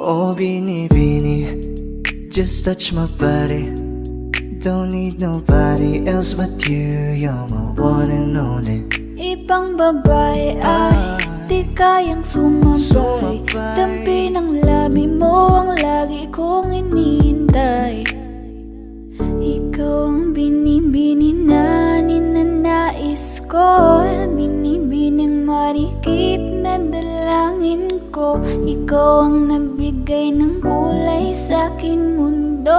Oh, binibini, just touch my body. Don't need nobody else but you. You're my one and only. Ibang babae ay di kayang sumabay. Dampi ng labi mo ang lagi kong inihintay. Ikaw ang binibini na ninanais ko, binibining marikit na dalangin ko. Ikaw ang nagbigay ng kulay sa aking mundo.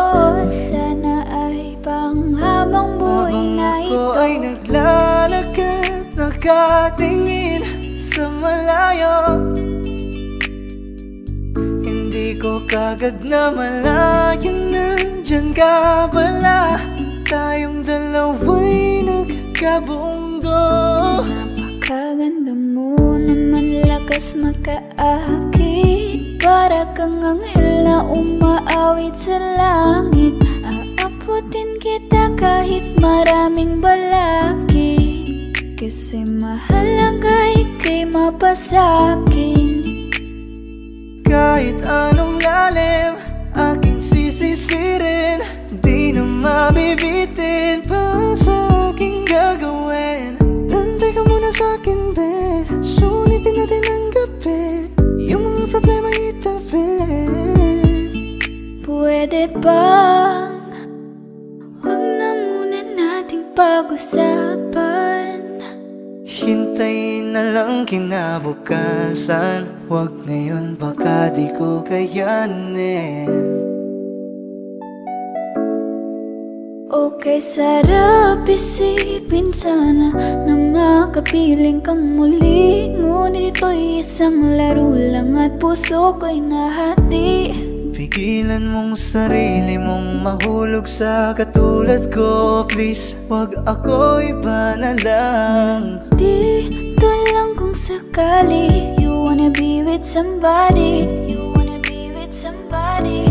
Sana ay panghabang buhay na ito. Habang ako ay naglalakad, nakatingin sa malayo, hindi ko kagad na malayang nandyan ka pala. Tayong dalawa'y nagkabundo. Napakaganda mo naman, lakas makaakit. Para kang anghel na umaawit sa langit. Aabutin kita kahit maraming balakid, kasi mahalaga ika'y mapasakin. Kahit anong lalim, aking sisisirin, di na mabibitin pa sa aking gagawin. Nantay ka muna sa'kin, be, sulitin natin ang gabi. Yung mga problema itabi. Pwede bang wag na muna nating pag-usapan? Hintayin na lang kinabukasan. Wag ngayon, baka di ko kayanin. Okay, sarap isipin sana na makapiling kang muli. Ngunit ito'y isang laro lang at puso ko'y nahati. Pigilan mong sarili mong mahulog sa katulad ko. Please, wag ako, iba na lang. Dito lang kung sakali you wanna be with somebody. You wanna be with somebody.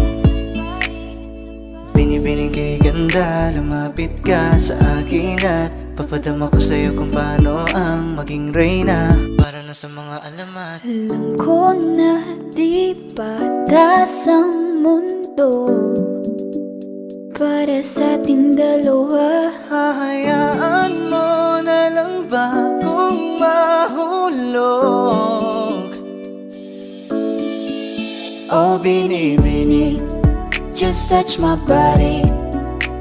Binibining kay ganda, lumapit ka sa akin at papadama ko sa'yo kung paano ang maging reyna. Para na sa mga alamat. Alam ko na di patas ang mundo para sa ating dalawa. Hahayaan mo na lang ba kung mahulog? Oh, binibini, just touch my body.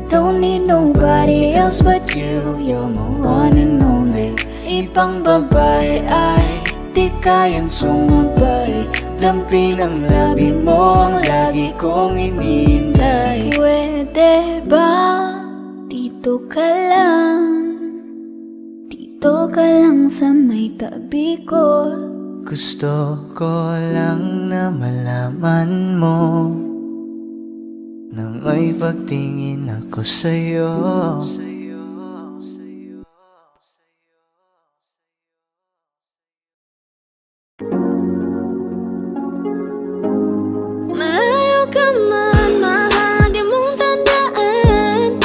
Don't need nobody else but you. You're my one and only. Ibang babae ay di kayang sumabay. Dampi ng labi mo ang lagi kong inihintay. Pwede ba dito ka lang? Dito ka lang sa may tabi ko. Gusto ko lang na malaman mo na may pagtingin ako sa'yo. Malayo ka man, mahal, di mong tandaan.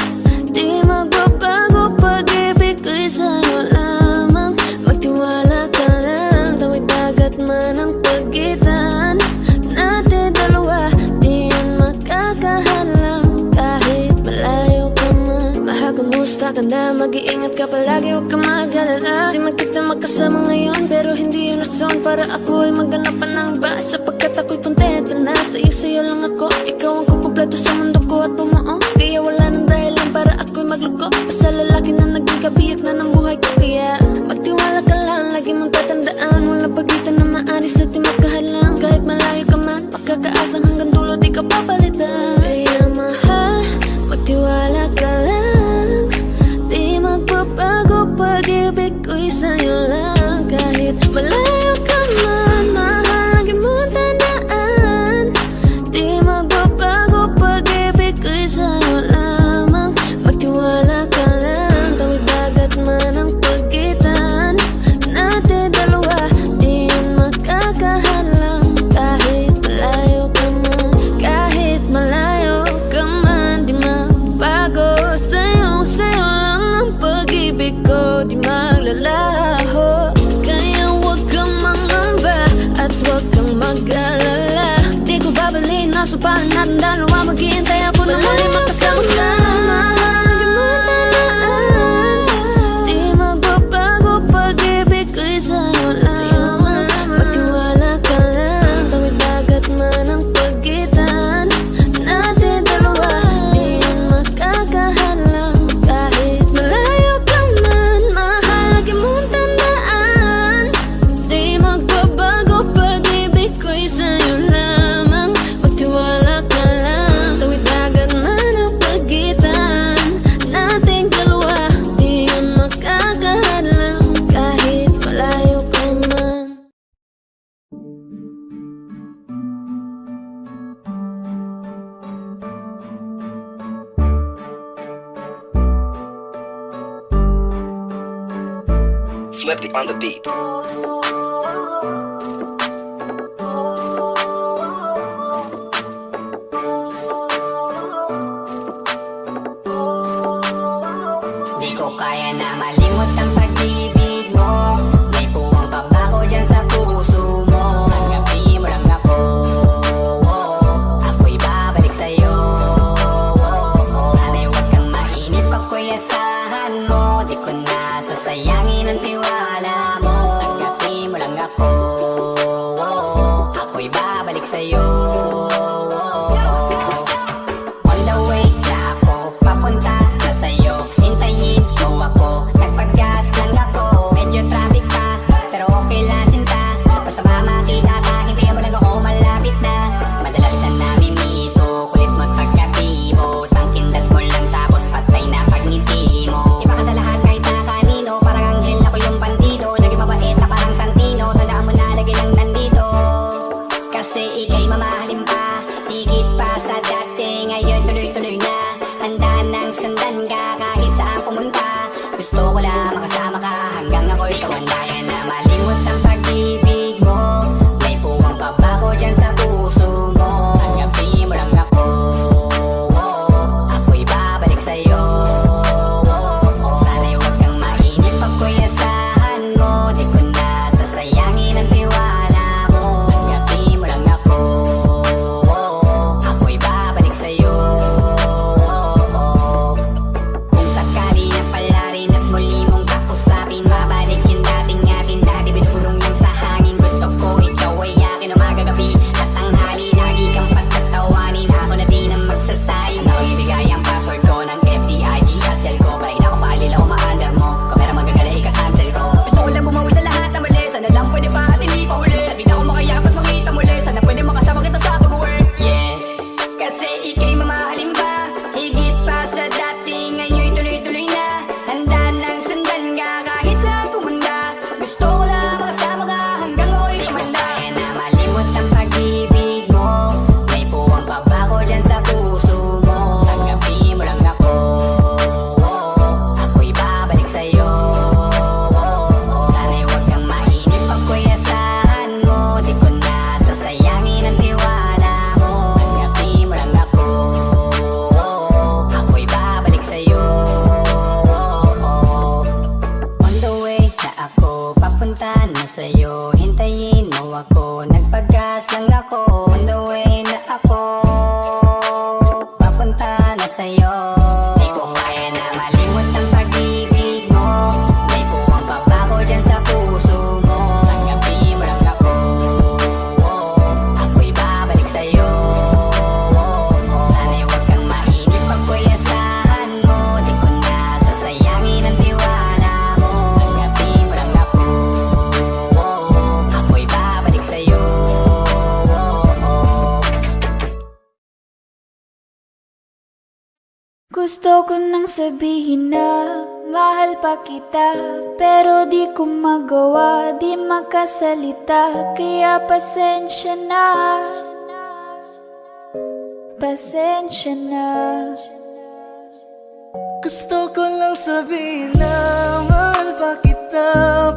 Di magbabago, pag-ibig ko'y sa'yo lamang. Magtiwala ka lang, tawid dagat man ang pagitan natin dalawa, di yan makakahalang. Kahit malayo ka man, mahal, kumusta ka na? Mag-iingat ka palagi, huwag ka mag-alala. Di man kita magkasama ngayon, pero hindi yun rason para ako ay magganapan ng iba. Sapagkat ako'y kontento na sa'yo lang ako. Ikaw ang kukumpleto sa mundo ko at bumuo. Kaya wala nang dahilan para ako'y magluko. Basta lalaki na naging kabiyak na ng buhay ko. Kaya magtiwala ka lang, lagi mong tatandaan. Walang pagitan na maaris at di magkahalang. Kahit malayo ka man, makakaasang hanggang dulo di ka papalitan. Kaya mahal, magtiwala ka lang. Di magbabago, pag-ibig ko'y sa'yo lang. Kahit malayo ka man, mahal, lagi mong tandaan. Di magbabago, pag-ibig ko'y sa'yo lamang. Magtiwala ka lang, tawid dagat man ang pagitan natin dalawa, di yan makakahalang. Kahit malayo ka man, kahit malayo ka man, di magbago. Sa'yo lang ang pag-ibig ko, di maglalaho. Kaya huwag kang mangamba at huwag kang mag-alala. Di ko babalik Sumpahan natin dalawa, maghihintay ako na muli makasama ka. Mahal mo tandaan, di magbabago pag-ibig ko'y sa'yo lamang. Magtiwala ka lang, tawid dagat man ang pagitan natin dalawa, di yan makakahalang. Kahit malayo ka man, mahal lagi mong tandaan, di magbabago pag-ibig ko'y sa'yo lamang. Magtiwala ka lang, tawid dagat man ang pagitan nating dalawa, di yan makakahalang. Kahit malayo ka man. Flip it on the beat. Di ko kaya na malimot ang pag-ibig mo. May puwang pagbago dyan sa puso mo. Tanggapin mo lang ako, ako'y babalik sa'yo. Sana'y huwag kang mainip, ako'y asahan mo. Di ko na sasayangin ang tiwala mo. Tanggapin mo lang ako, ako'y babalik sa'yo. On the way na ako, papunta na sa'yo. Hintayin mo ako, nagpag-gas lang ako. Medyo traffic pa, pero okay lang sinta. Basta mamakita ka, hintayin mo lang ako, malapit na. Madalas na namimiso, kulit mo't pagkabibo. Sangkindat mo lang tapos patay na pagngiti mo. Iba ka sa lahat kahit na kanino, parang anghel ako yung bandido. Naging mabait na parang Santino, tandaan mo na lagi lang nandito. Kasi ika'y mamahalin pa, higit pa sa dati. Ngayon tuloy-tuloy na, handa nang sundan ka kahit saan pumunta. Gusto ko lang makasama ka hanggang ako'y tumanda. Na malimot ang pag-ibig mo. May puwang pagbago dyan sa puso mo. Tanggapin mo lang ako, ako'y babalik sa'yo. Sana'y huwag kang mainip, ako'y asahan mo. Di ko na sasayangin ang tiwala mo. Tanggapin mo lang ako, ako'y babalik sa'yo. Kung sakali na pala rin at muli mong kausapin, babalik yung dating atin, dati binulong lang sa hangin. Gusto ko ikaw ay akin umaga gabi at tanghali, lagi kang pagtatawanin. Ako na din ang magsasayin, ako'y ibigay ang password ko ng FBIG at cell ko. Palagi na ako paalila, umaandar mo. Kung meron magagala, ika-cancel ko. Gusto ko lang bumawi sa lahat na mali. Sana lang pwede pa at hindi pa uli. Sabi na ako makayap at makita muli. Sana pwede makasama kita sa pag-work. Yeah, kasi ika'y mamahalin ba, higit pa sa dati. Ngayon'y tuloy-tuloy na, handa nang sundan ka kahit saan pumunta. Gusto ko lang makasama ka hanggang ako'y tumanda. Kaya na malimot ang pag-ibig mo. May puwang pagbago dyan sa puso mo. Tanggapin mo lang ako, ako'y babalik sa'yo. Sana'y huwag kang mainip, ako'y asahan mo. Di ko na sasayangin ang tiwala mo. Tanggapin mo lang ako, ako'y babalik sa'yo. On the way na ako, papunta na sa'yo. Hintayin mo ako, nagpag-gas lang ako. On the way na ako, papunta na sa'yo. Di ko kaya na malimot ang pag-ibig mo. May puwang pagbago dyan sa puso mo. Tanggapin mo lang ako, ako'y babalik sa'yo. Sana'y huwag kang mainip, ako'y asahan mo. Di ko na sasayangin ang tiwala mo. Tanggapin mo lang ako, ako'y babalik sa'yo. Gusto ko nang sabihin na mahal pa kita, pero di ko magawa, di makasalita. Kaya pasensya na, pasensya na. Gusto ko lang sabihin na mahal pa kita,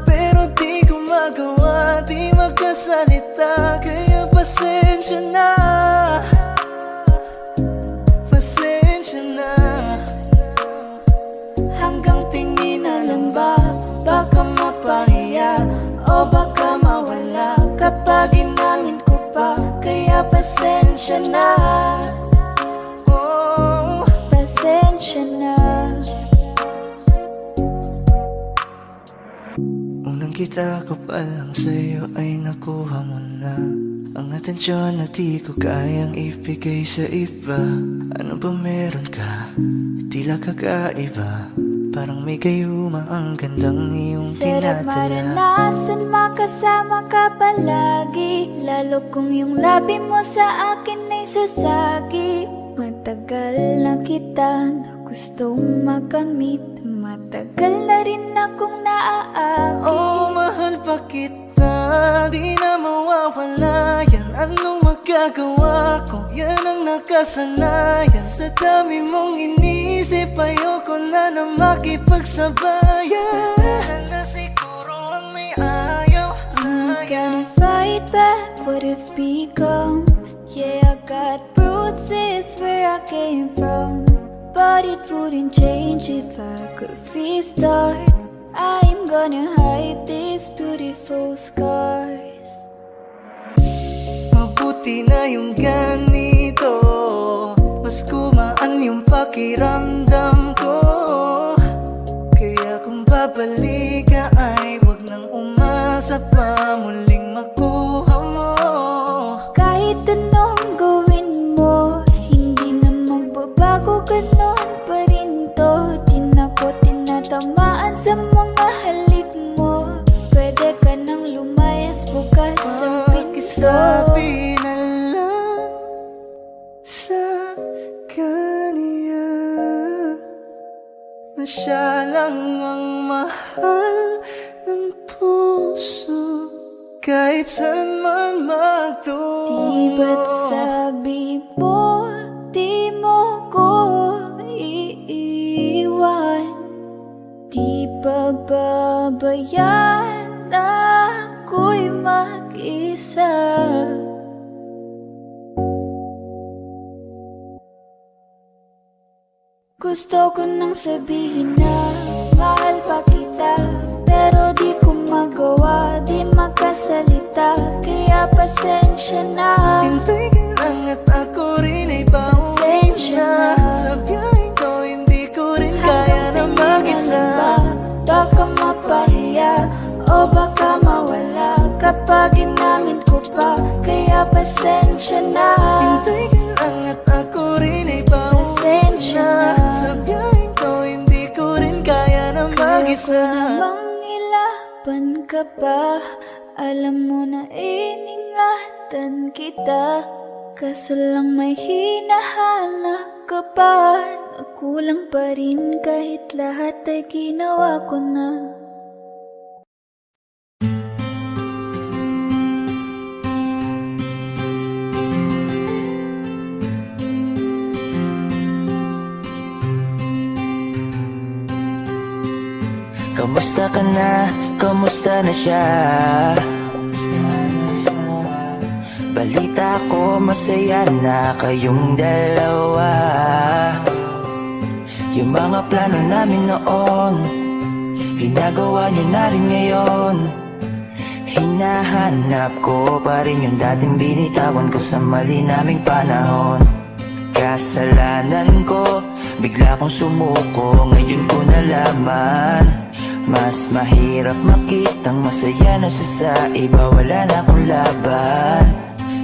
pero di ko magawa, di magkasalita. Kaya pasensya na, pasensya na. Hanggang tingin na lang ba, baka mapahiya o baka mawala kapag inamin ko pa. Kaya pasensya pasensya na. Oh, Pasensya na. unang kita ko pa lang sa'yo ay nakuha mo na ang atensyon na di ko kayang ibigay sa iba. Ano ba meron ka? Tila kakaiba. Parang may gayuma ang gandang iyong Sarap tinatala. maranasan, makasama ka palagi. Lalo kung yung labi mo sa akin ay sasagi. Matagal na kita na gustong makamit. Matagal na rin akong naaakit. Oh, mahal pa kita, di na mawawala yan. Anong magagawa ko? Yan ang nakasanayan. Sa dami mong inisip, ayoko na makipagsabayan. Tatahan na siguro ang may ayaw I'm sa'yo. gonna fight back what if become. Yeah, I got bruises where I came from, but it wouldn't change if I could restart. I'm gonna hide these beautiful scars. Mabuti na yung ganito, mas gumaan yung pakiramdam ko. Kaya kung babalik ka ay wag nang umasa pa muling makuha mo. Kahit anong gawin mo, hindi na magbabago, ganon pa rin to. Di na ko tinatamaan sa mga halik mo. Pwede ka nang lumayas, bukas ang pinto. Pakisabi na lang sa kanya na siya lang ang mahal ng puso, kahit saan man magtungo. Di ba't sabi mo, di mo ko iiwan? Di ba babayaan na ako'y mag-isa? Gusto ko nang sabihin na mahal pa kita, pero di ko magawa, di makasalita. Kaya pasensya na. Hintay ka lang at ako rin ay pauwi Pasensya na. na. Sa biyaheng ko hindi ko rin kaya na mag-isa. Baka mapahiya o baka mawala kapag inamin ko pa. Kaya pasensya na. Hintay ka lang at ako rin ay pauwi Pasensya na. na. Sa biyaheng ko hindi ko rin kaya na Kaya ko mag-isa. namang ilaban ka pa. Alam mo na iningatan kita, kaso lang may hinahanap ka pa. Nakulang pa rin kahit lahat ay ginawa ko na. Kamusta ka na? Kamusta na siya? Balita ko masaya na kayong dalawa. Yung mga plano namin noon, ginagawa niyo na rin ngayon. Hinahanap ko pa rin yung dating binitawan ko sa mali naming panahon. Kasalanan ko, bigla kong sumuko, ngayon ko nalaman. Mas mahirap makitang masaya na siya sa iba, wala na akong laban.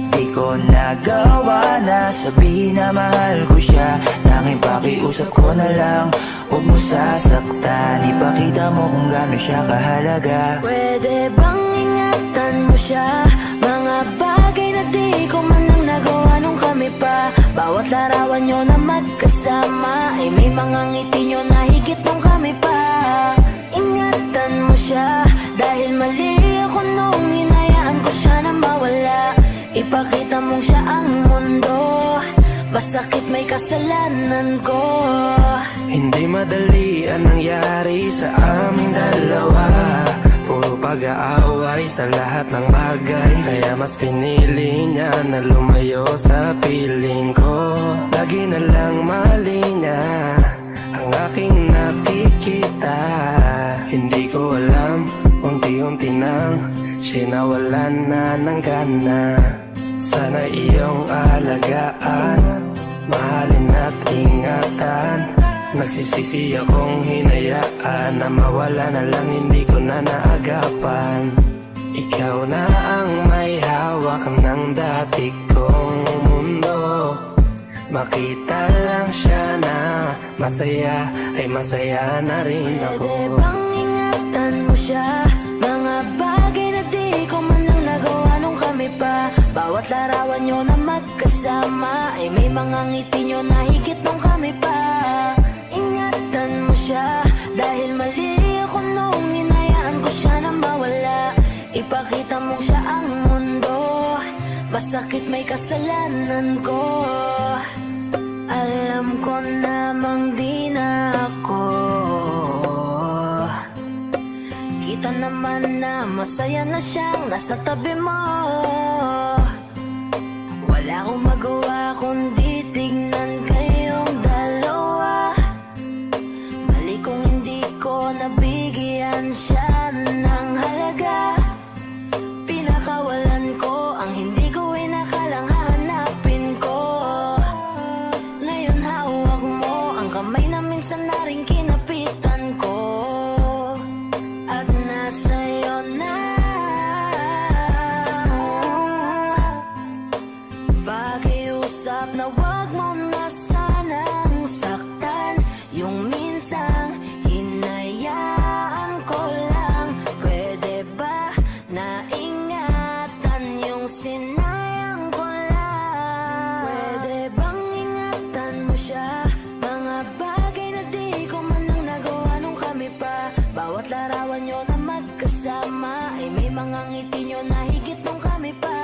Di ko nagawa na sabihin na mahal ko siya. Tanging pakiusap ko na lang, huwag mo sasaktan. Ipakita mo kung gaano siya kahalaga. Pwede bang ingatan mo siya? Mga bagay na di ko man lang nagawa nung kami pa. Bawat larawan nyo na magkasama ay may mga ngiti nyo na higit nung kami pa. Ingatan mo siya, dahil mali ako nung hinayaan ko siya na mawala. Ipakita mong siya ang mundo, masakit may kasalanan ko. Hindi madali ang nangyari sa aming dalawa. Puro pag-aaway sa lahat ng bagay, kaya mas pinili niya na lumayo sa piling ko. Lagi na lang mali niya ang aking nakikita. Hindi ko alam, unti-unti nang siya nawalan na ng gana. Sana iyong alagaan, mahalin at ingatan. Nagsisisi akong hinayaan na mawala na lang, hindi ko na naagapan. Ikaw na ang may hawak ng dati kong mundo. Makita lang siya na masaya, ay masaya na rin ako. Pwede bang ingatan mo siya? Mga bagay na di ko man lang nagawa nung kami pa. Bawat larawan nyo na magkasama ay may mga ngiti nyo na higit nung kami pa. Ingatan mo siya dahil mali ako nung hinayaan ko siya na mawala. Ipakita mo siya ang mundo, masakit may kasalanan ko. Alam ko namang di na ako. Kita naman na masaya na siyang nasa tabi mo. Wala akong magawa kundi tignan kayong dalawa. Mali kung hindi ko nabigyan siya ng halaga. Pinakawalan ko ang hindi ko inakalang hahanapin ko. Ngayon hawak mo ang kamay na minsan na rin kinapitan ko. At nasa'yo na. Pakiusap na wag mo na sanang saktan. Yung minsang hinayaan ko lang. Pwede ba na ingatan yung sinayang ko lang? Pwede bang ingatan mo siya? Mga bagay na di ko man lang nagawa nung kami pa. Bawat larawan nyo na magkasama ay may mga ngiti nyo na higit nung kami pa.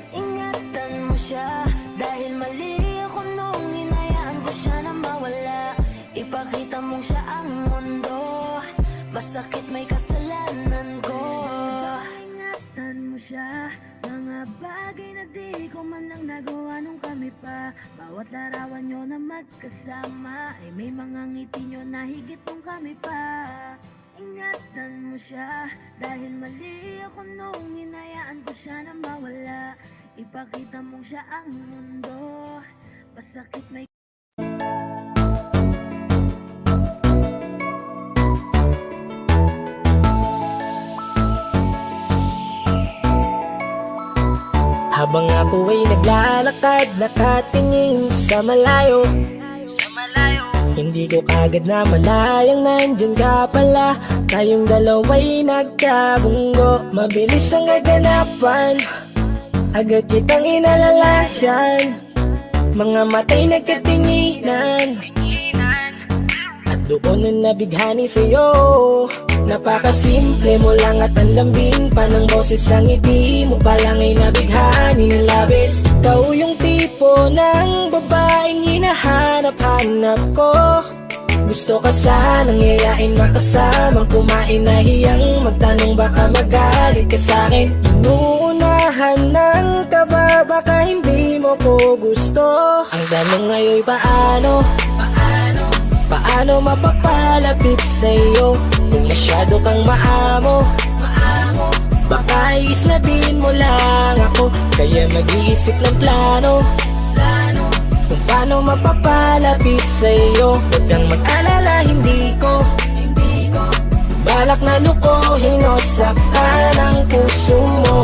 Ingatan mo siya dahil mali ako nung hinayaan ko siya na mawala. Ipakita mong siya ang mundo, masakit may kasalanan ko. Ingatan mo siya, mga bagay na di ko man lang nagawa nung kami pa. Bawat larawan nyo na magkasama ay may mga ngiti nyo na higit nung kami pa. Ingatan mo siya dahil mali ako nung hinayaan ko siya na mawala. Ipakita mong siya ang mundo, masakit may Habang ako ay naglalakad, nakatingin sa malayo, hindi ko kagad na malayang nandyan ka pala. Tayong dalawa'y nagkabunggo, mabilis ang kaganapan, agad kitang inalalayan. Mga matay nagkatinginan, at doon na nabighani sa'yo. Napakasimple mo lang at ang lambing pa ng boses. Ang ngiti mo palang ay nabighani ng labis. Ikaw yung tipo ng babaeng hinahanap-hanap ko. Gusto ka sanang yayain, makasamang kumain, nahiyang magtanong baka magalit ka sa'kin. Inuunahan ng kaba, baka hindi mo ko gusto. Ang tanong ngayon paano? Paano mapapalapit sa'yo kung masyado kang maamo? Baka isnabin mo lang ako, kaya mag-iisip ng plano kung paano mapapalapit sa'yo. Huwag kang mag-alala, hindi ko balak na lukuhin o saktan ang puso mo.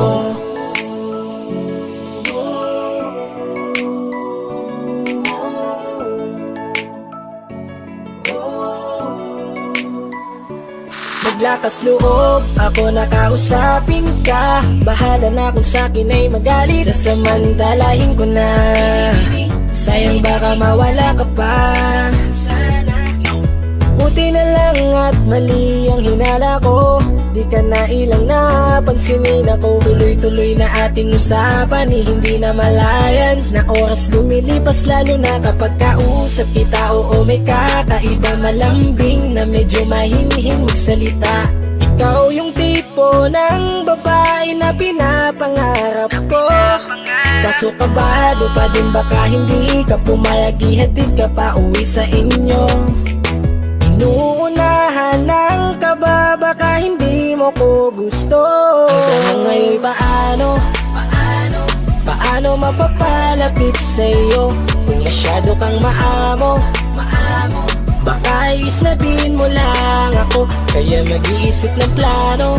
Maglakas loob, ako nakausapin ka. Bahala na kung sa'kin ay magalit, sasamantalahin ko na. Sayang baka mawala ka pa. Buti na lang at mali ang hinala ko, di ka na ilang napansinin ako. Tuloy-tuloy na ating usapan, hindi na malayan. Na oras lumilipas lalo na kapag kausap kita. Oo, may kakaiba, malambing na medyo mahinhin magsalita. Ikaw yung tipo ng babae na pinapangarap ko. Kaso kabado pa din, baka hindi ka pumayag, ihatid ka pa uwi sa inyo. Inuunahan ng kaba, baka hindi mo ko gusto. Ang tanong ngayon paano? paano mapapalapit sa'yo kung masyado kang maamo? Baka islabin mo lang ako, kaya mag-iisip ng plano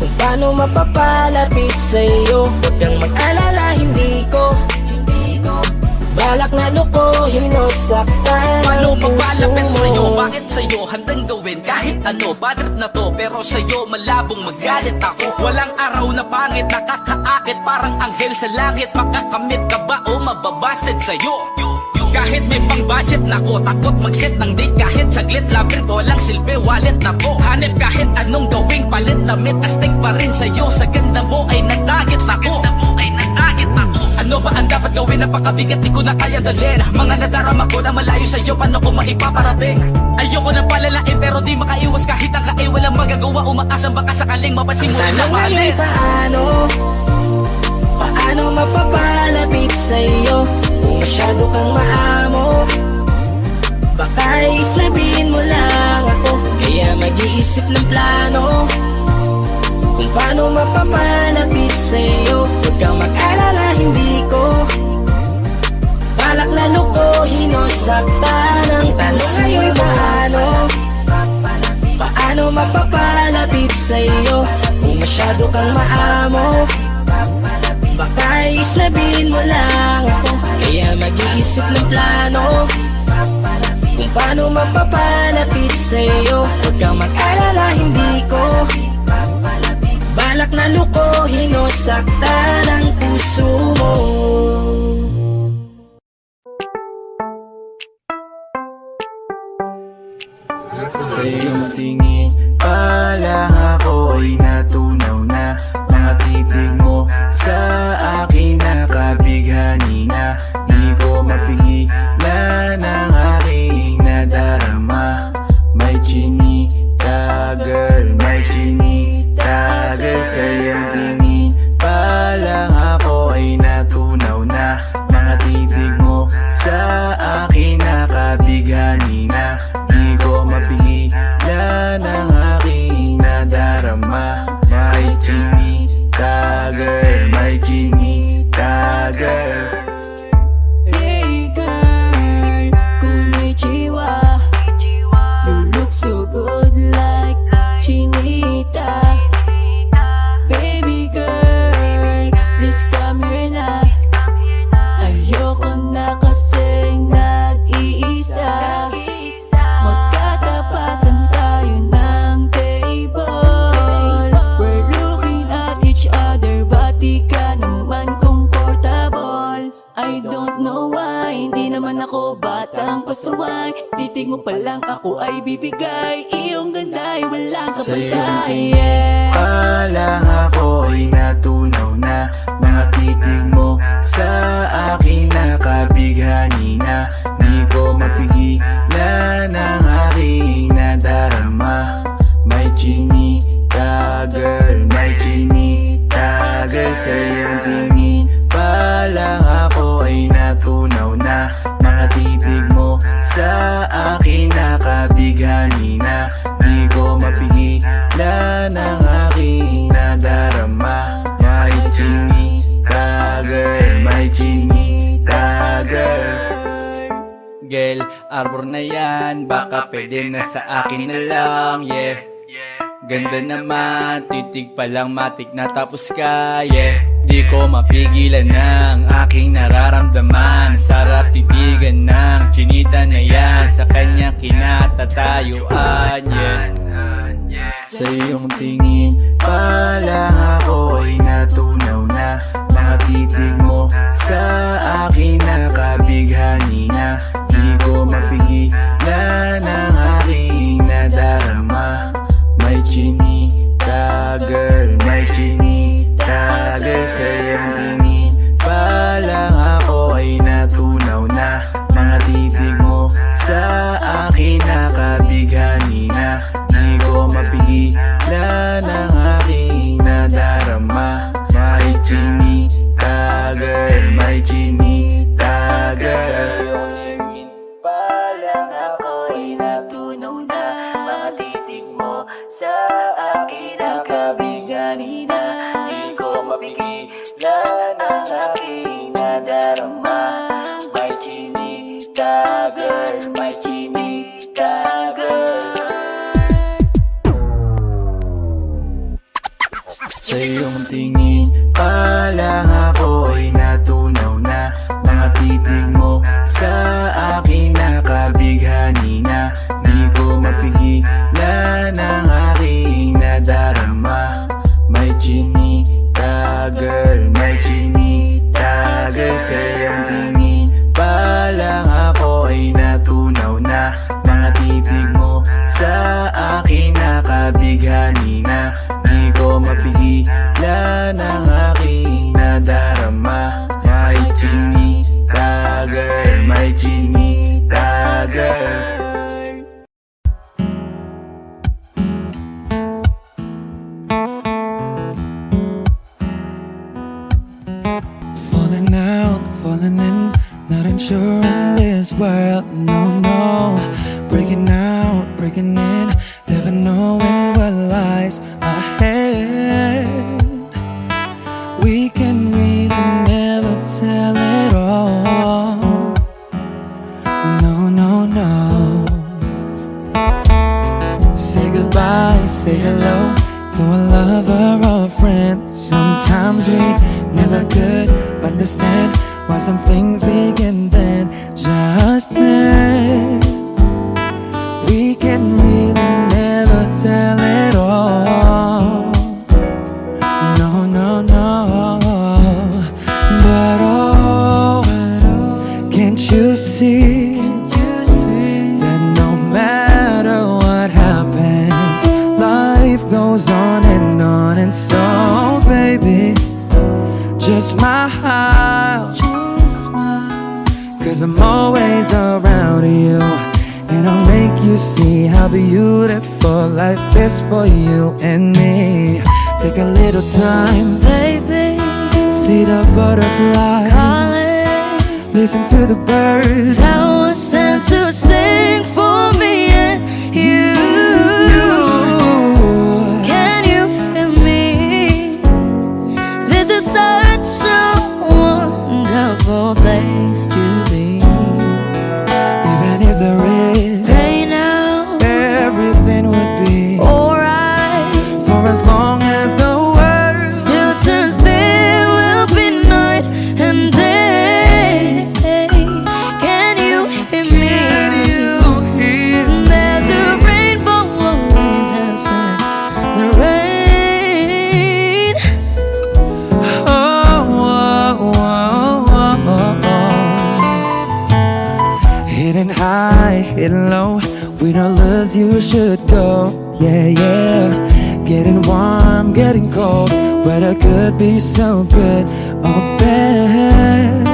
kung paano mapapalapit sa'yo. Huwag kang mag-alala, hindi ko balak na lukuhin o saktan Paano ang puso mapalapit sa'yo? mo. Bakit sa'yo? Handang gawin kahit ano. Bad trip na to, pero sa'yo malabong magalit ako. Walang araw na pangit, nakakaakit parang anghel sa langit. Makakamit ka ba o mababasted sa'yo? Kahit may pang budget na ko, takot mag-set ng date kahit saglit. Love trip, walang silbi, wallet na to. Hanip kahit anong gawing palit, damit astig pa rin sa'yo. Sa ganda mo ay nagtagit ako. Ano ba ang dapat gawin? Napakabigat, di ko na kaya dalhin. Mga nadarama ko na malayo sa'yo, paano ko maipaparating? Ayoko na palalain pero di makaiwas kahit ang kae. Walang magagawa, umaasang baka sakaling mapansin mo rin na Tanong mahalin. ngayon paano mapapalapit sa'yo kung masyado kang maamo? Baka islabin mo lang ako, kaya mag-iisip ng plano kung paano mapapalapit sa'yo. Huwag kang mag-alala, hindi ko balak na lukuhin o saktan ang puso mo. Paano mapapalapit sa'yo kung masyado kang maamo? Baka islabin mo lang ako, kaya mag-iisip ng plano kung paano mapapalapit sa'yo. Huwag kang mag-alala, hindi ko balak na lukuhin o saktan ang puso mo. Sa iyong tingin pa lang ako ay natunaw na. Mga titig mo sa akin nakabighani na. Di ko mapigilan ang aking nadarama. May chinita girl, may chinita girl. Sa iyong tingin pa lang ako ay natunaw na. Mga titig mo sa akin nakabighani na. Di ko mapigilan ang aking nadarama. May chinita girl, may chinita girl. Hey girl, konnichiwa. You look so good like chinita. Baby girl, please come here na. Ayoko na kasing nag-iisa. Magkatapatan tayo ng table. We're looking at each other, but di ka naman comfortable. I don't know why, hindi naman ako batang pasuway. Titig mo pa lang ako ay bibigay. Iyong ganda ay walang Sa iyong kapatay. tingin pa lang ako ay natunaw na. Mga titig mo sa akin nakabighani na. Di ko mapigilan ang aking nadarama. May chinita girl, may chinita girl. Sa iyong tingin pa lang ako ay natunaw na. Mga titig mo sa akin nakabighani na. Di ko mapigilan ang aking nadarama. May chinita girl, may chinita girl. Girl, arbor na yan, baka pwede na sa akin na lang, yeah. Ganda naman, titig pa lang matik na tapos ka, yeah. Di ko mapigilan ng aking nararamdaman. Sarap titigan ng chinita na yan, sa kanyang kinatatayuan, yeah. Sa iyong tingin pa lang ako ay natunaw na. Mga titig mo sa akin nakabighani na. Di ko mapigilan ang aking nadarama. May chinita girl, may chinita girl. Sa iyong tingin pa lang ako ay natunaw na. Mga titig mo sa akin nakabighani na. Di ko mapigilan ang aking nadarama. May chinita girl, may chinita girl. Pa lang ako ay natunaw na. Mga titig mo sa akin nakabighani na. Di ko mapigilan ang ang aking nadarama. May chinita girl, may chinita girl. Sa iyong tingin pa lang ako ay natunaw na. Mga titig mo sa akin nakabighani na. Di ko mapigilan ang aking nadarama. May chinita girl, may chinita girl. Sa iyong tingin pa lang ako ay natunaw na. Mga titig mo sa akin nakabighani na. Di ko mapigilan ang aking nadarama. May chinita girl, may chinita girl. Falling out, falling in, not unsure in this world, no, no. Breaking out, breaking in, never knowing what lies ahead. We can really never tell it all, no, no, no. Say goodbye, say hello to a lover or a friend. Sometimes we never could understand why some things begin then, just then. We can really never tell it all, no, no, no. But oh, can't you see that no matter what happens, life goes on and on. And so baby, just smile, cause I'm always around you. And I'll make you see how beautiful life is for you and me. Take a little time, Baby, see the butterflies, calling, listen to the birds. flowers sent to sing for me and you. Can you feel me? This is such a wonderful place to be. Even if there is Pain now, everything would be alright. for as long as the world Still turns, there will be night and day. Can you hear me? can you hear? There's a rainbow always after the rain. Hidden high, hidden low, with all us you should go. Yeah, yeah. Getting warm, getting cold, weather could be so good or bad.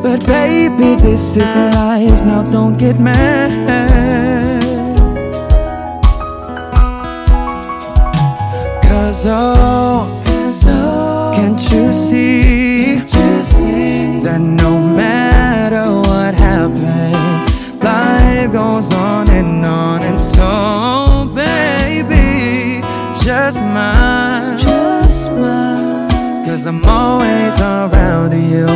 But baby, this is life, now don't get mad. Cause oh, can't you see that no matter what happens, life goes on and on. And so baby, just smile, cause I'm always around you.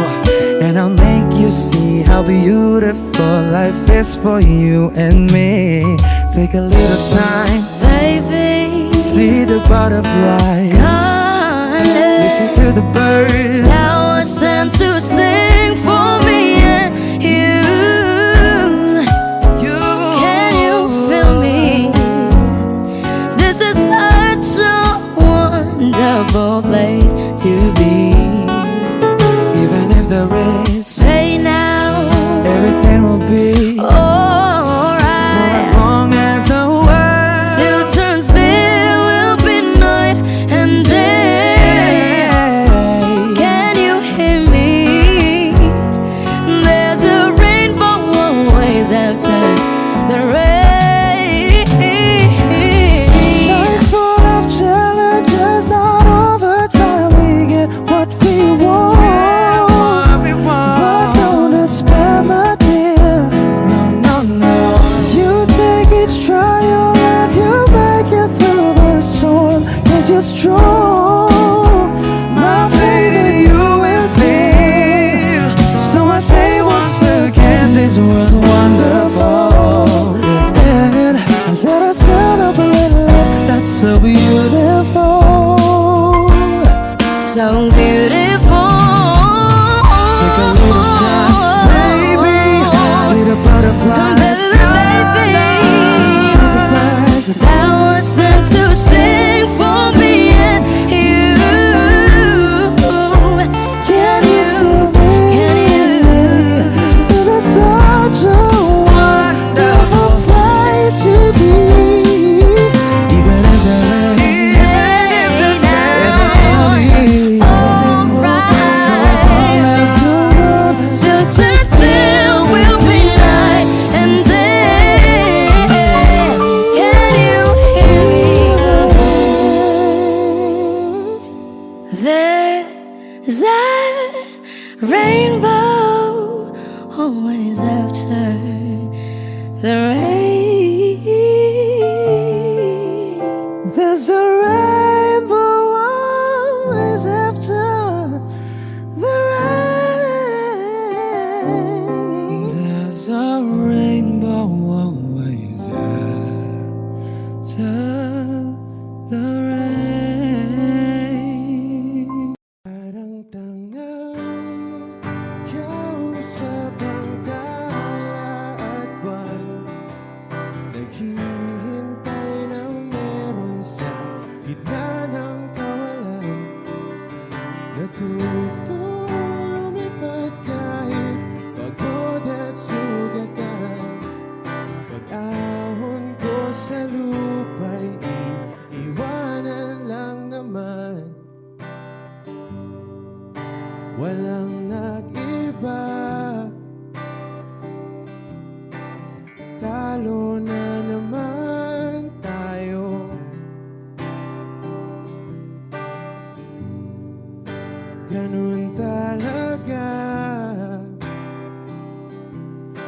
And I'll make you see how beautiful life is for you and me. Take a little time, Baby, see the butterflies, calling, listen to the birds. flowers sent to sing for me and you. Can you feel me? This is such a wonderful place to be. Even if there is, Say now, everything will be for alright. as long as the world Still turns, there will be night and day. Can you hear me? There's a rainbow always after the rain. Life's full of challenges, not all the time we get what we want. But don't despair, my dear. No, no, no. You take each trial and you make it through the storm. 'Cause you're strong. My faith in you Rainbow always after the rain. There's a rainbow always after the rain. There's a rainbow always after the rain. Parang tangang kausap ang tala at buwan, naghihintay ng meron sa gitna ng kawalan. Natutong lumipad kahit pagod at sugatan. Pag-ahon ko sa lupa'y iiwanan lang naman. Walang nag-iba, talo na naman tayo. Ganun talaga,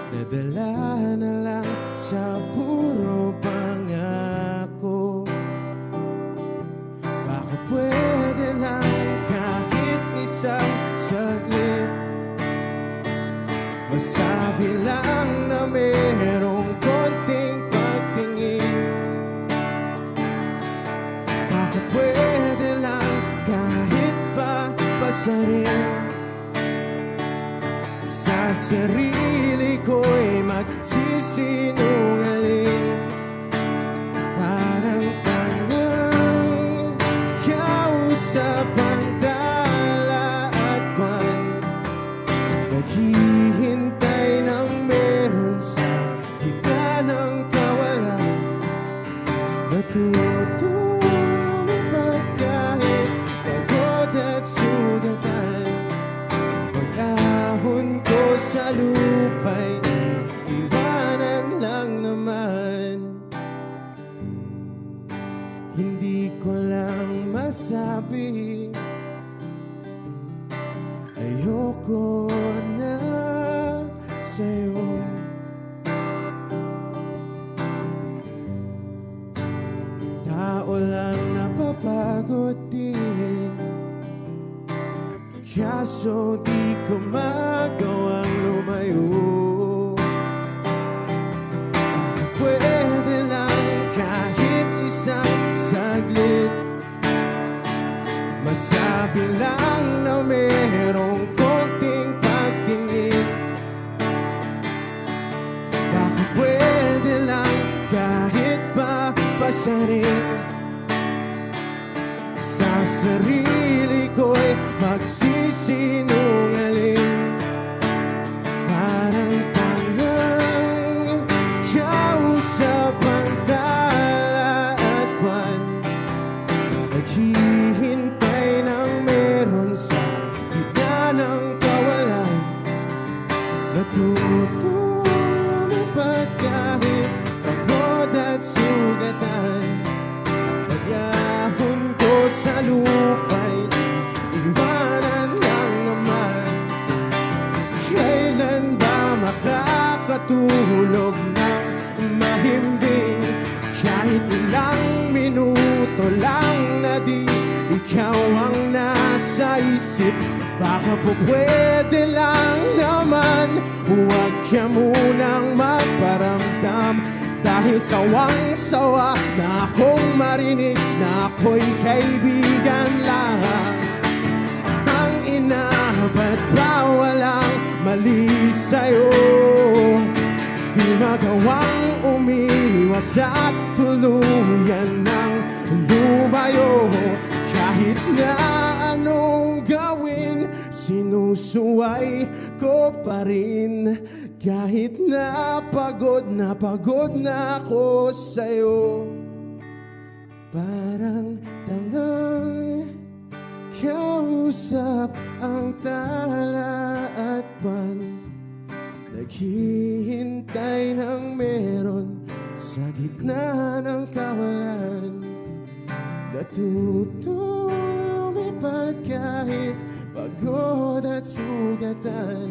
nadala na lang sa puro pangako. Baka pwede lang kahit isang saglit, masabi lang na merong konting pagtingin. Baka pwede lang kahit pa pasarin. Sa sarili ko'y magsisinungaling. Parang tangang kausap ang tala at buwan, naghihintay ng meron sa gitna ng kawalan. Natutong lumipad kahit pagod at sugatan. Pag-ahon ko sa lupa'y iwanan lang naman. Hindi ko lang masabi, ayoko na sa'yo. Tao lang napapagod din, kaso di ko magawang lumayo. Baka pwede lang kahit isang saglit, masabi lang na merong konting pagtingin. Baka pwede lang kahit pa pasarin. Sa sarili ko'y magsisinungaling. Parang tangang kausap ang tala at buwan, naghihintay ng meron sa gitna ng kawalan. Natutong lumipad kahit pagod at sugatan. Pag-ahon ko sa lupa'y iwanan lang naman. Kailan ba makakatulog ng mahimbing? Kahit ilang minuto lang na di ikaw ang nasa isip. Baka po pwede lang naman, huwag ka munang magparamdam. Dahil sawang-sawa na akong marinig na ako'y kaibigan lang. Ang ina, ba't ba walang mali sa'yo? Di magawang umiwas at tuluyan ng lumayo. Kahit na anong gawin, sinusuway ko pa rin. Kahit na pagod na ako sa'yo. Parang tangang kausap ang tala at buwan, naghihintay ng meron sa gitna ng kawalan. Natutong lumipad kahit pagod at sugatan.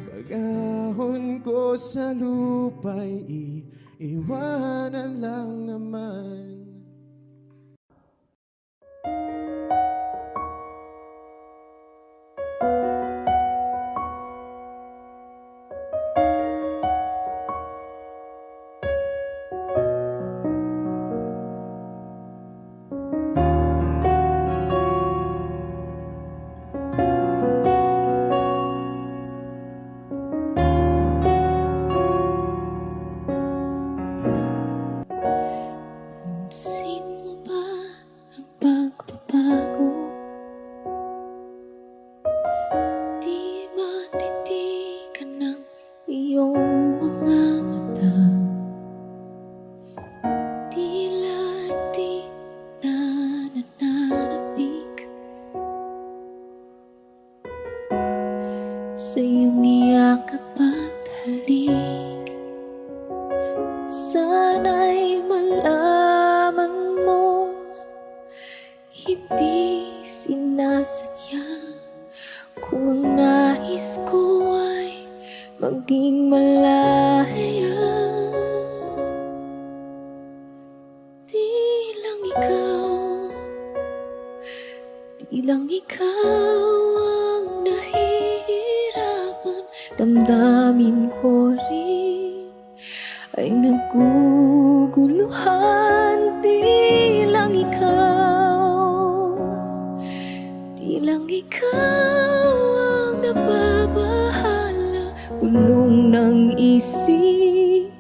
Pag-ahon ko sa lupa'y iiwanan lang naman. Pansin mo ba ang pagbabago? Di matitigan ng iyong mga mata. Tila di na nananabik sa iyong iyakap at halik. Sana'y malaman mong hindi sinasadya. Kung ang nais ko ay maging malaya, di lang ikaw ang nahihirapan. Damdamin ko rin ay naguguluhan. Di lang ikaw ang nababahala. Bulong ng isip,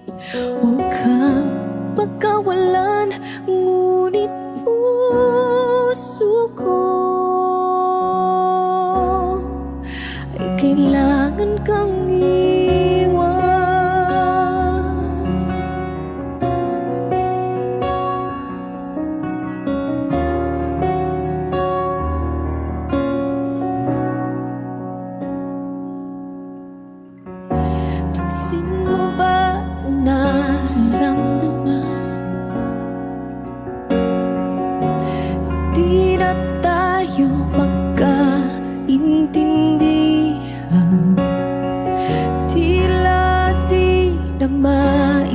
huwag kang pagkawalan. Ngunit puso ko ay kailangan kang iwan. Pansin mo ba ito nararamdaman? Di na tayo magkaintindihan. Tila di na maibabalik.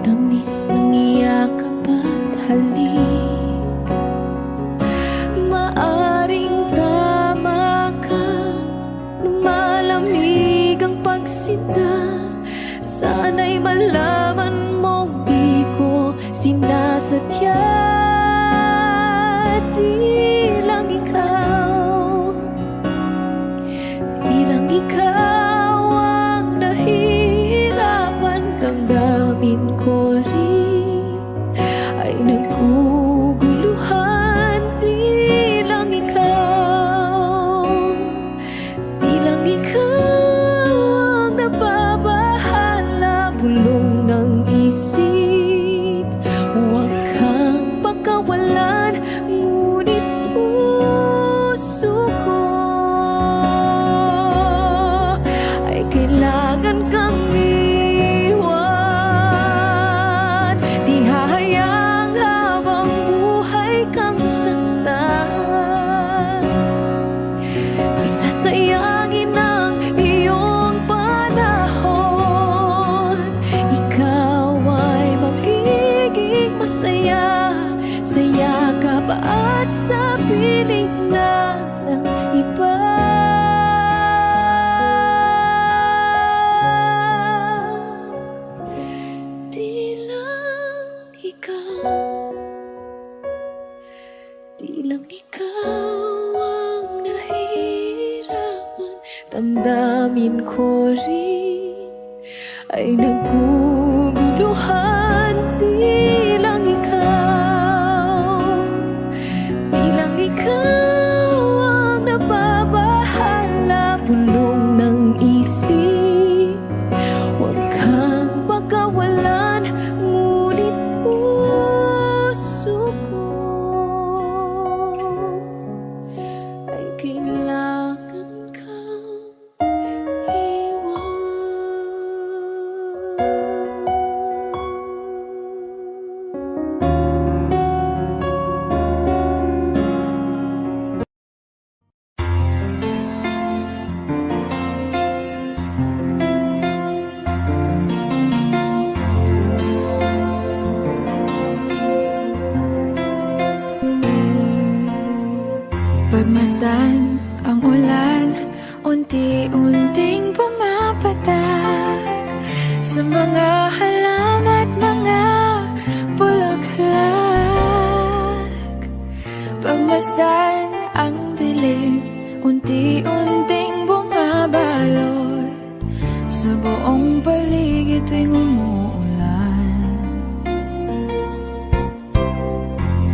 Tamis ng iyakap at halik. Maaring tama ka, lumalamig ang pagsinta. Sana'y malaman mong di ko sinasadya. Di lang ikaw ang nahihirapan. Damdamin ko rin ay naguguluhan. Di lang ikaw ang nababahala. Bulong ng isip, huwag kang pagkawalan. Ngunit puso ko ay kailangan kang iwan. Di hahayaang habang buhay kang saktan. Di sasayangin ang iyong panahon. Ikaw ay magiging masaya sa yakap at sa piling na ng iba. Di lang ikaw ang nahihirapan. Damdamin ko rin ay naguguluhan. Di lang ikaw ang nababahala. Bulong ng isip, huwag kang pagkawalan. Ngunit puso ko ay kailangan kang iwan. sa mga halamat, mga bulaklak. Pagmasdan ang dilim, unti-unting bumabalot sa buong paligid tuwing umuulan.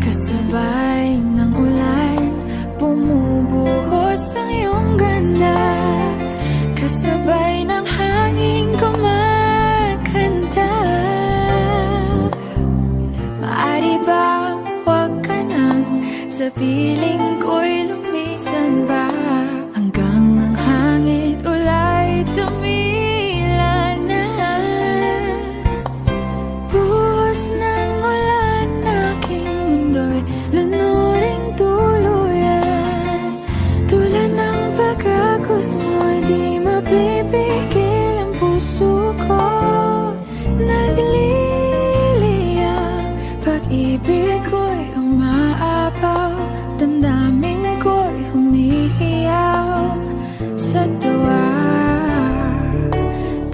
Kasabay ng ulan, bumubuhos ang iyong ganda. Kasabay ng hangin kumakanta. Maari ba huwag ka nang sa piling ko'y lumisan ba? Hanggang ang hangin ulay tumila na. Buhos ng ulan, aking mundo'y lunuring tuluyan. Tulad ng pagkagos mo, di mapipigil ang puso ko. Nagliliyab, pag-ibig ko'y umaapaw, damdamin ko'y humihiyaw sa tuwa.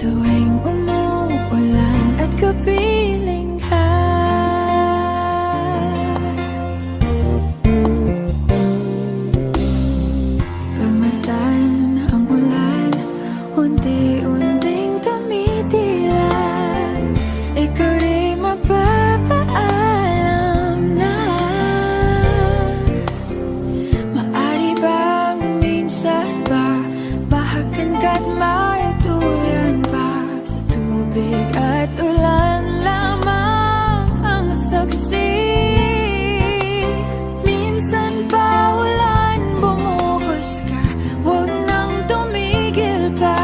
Tuwing umuulan at kapiling ka. Pagmasdan ang ulan, unti-unting tumitila. Ikaw rin magpapaalam na. Maari bang minsan ba bahagan ka't maituyan pa? Sa tubig at ulan lamang ang saksi. Minsan pa ulan, bumuhos ka, huwag nang tumigil pa.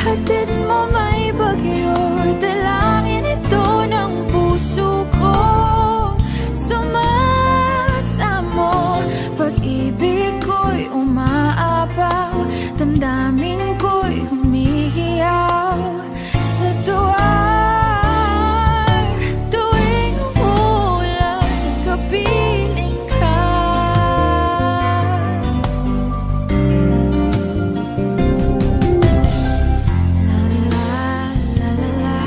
Hatid mo may bagyo, dalangin ito ng puso ko. Sumasamo, pag-ibig ko'y umaapaw, damdamin ko'y humihiyaw sa tuwa. Tuwing umuulan, kapiling ka. La la la la la,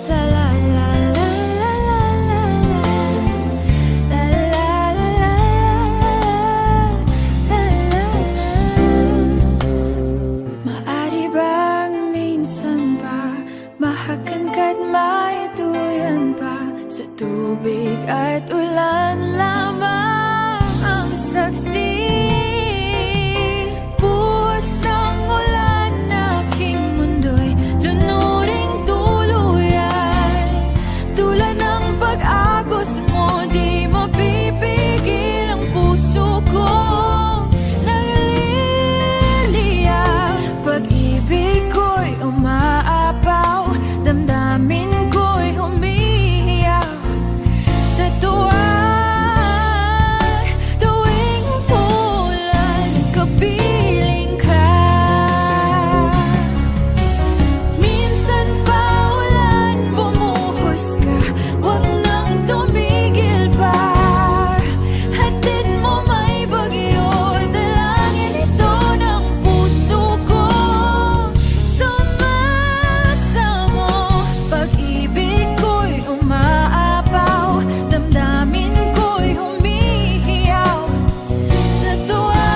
la la la la la la la, la la la la la. Maari bang minsan pa bahagan ka't maituyan pa? Sa tubig at ulan lamang ang saksi. Buhos ng ulan, aking mundo'y lunuring tuluyan. Tulad ng pag-agos mo, di mapipigil ang puso ko. Nagliliyab, pag-ibig ko'y umaapaw, damdamin ko'y humihiyaw sa tuwa. Tuwing umuulan, kapiling ka. Minsan pa ulan, bumuhos ka, huwag nang tumigil pa. Hatid mo may bagyo, dalangin ito ng puso ko. Sumasamo, pag-ibig ko'y umaapaw, damdamin ko'y humihiyaw sa tuwa.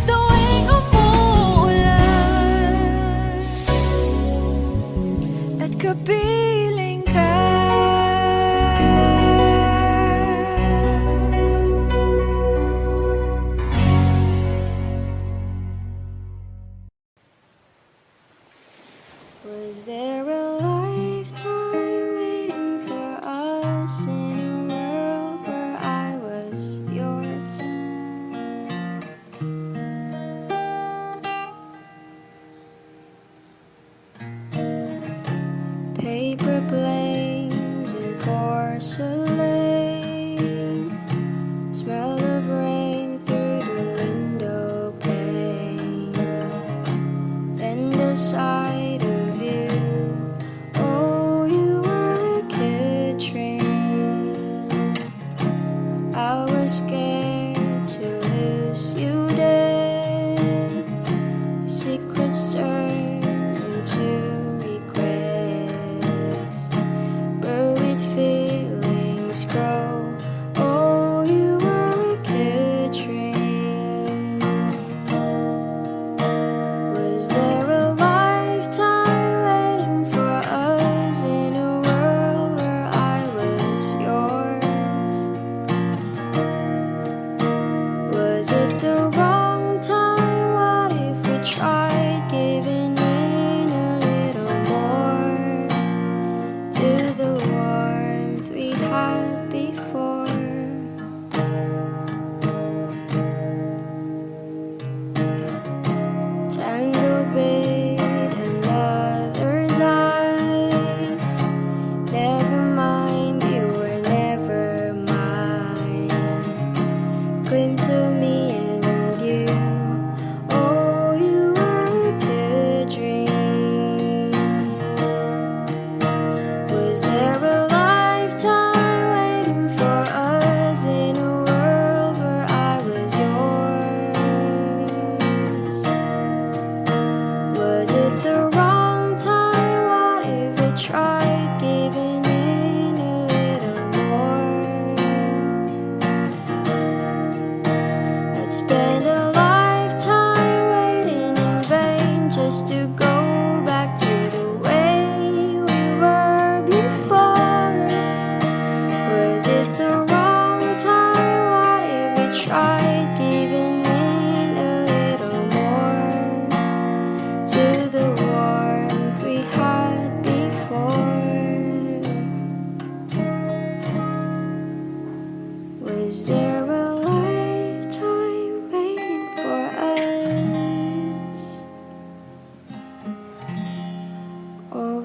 Tuwing umuulan at kapiling ka. Was there a lifetime waiting for us in a world where I was yours? Paper planes and porcelain, smell of rain through the window pane, and the sight of you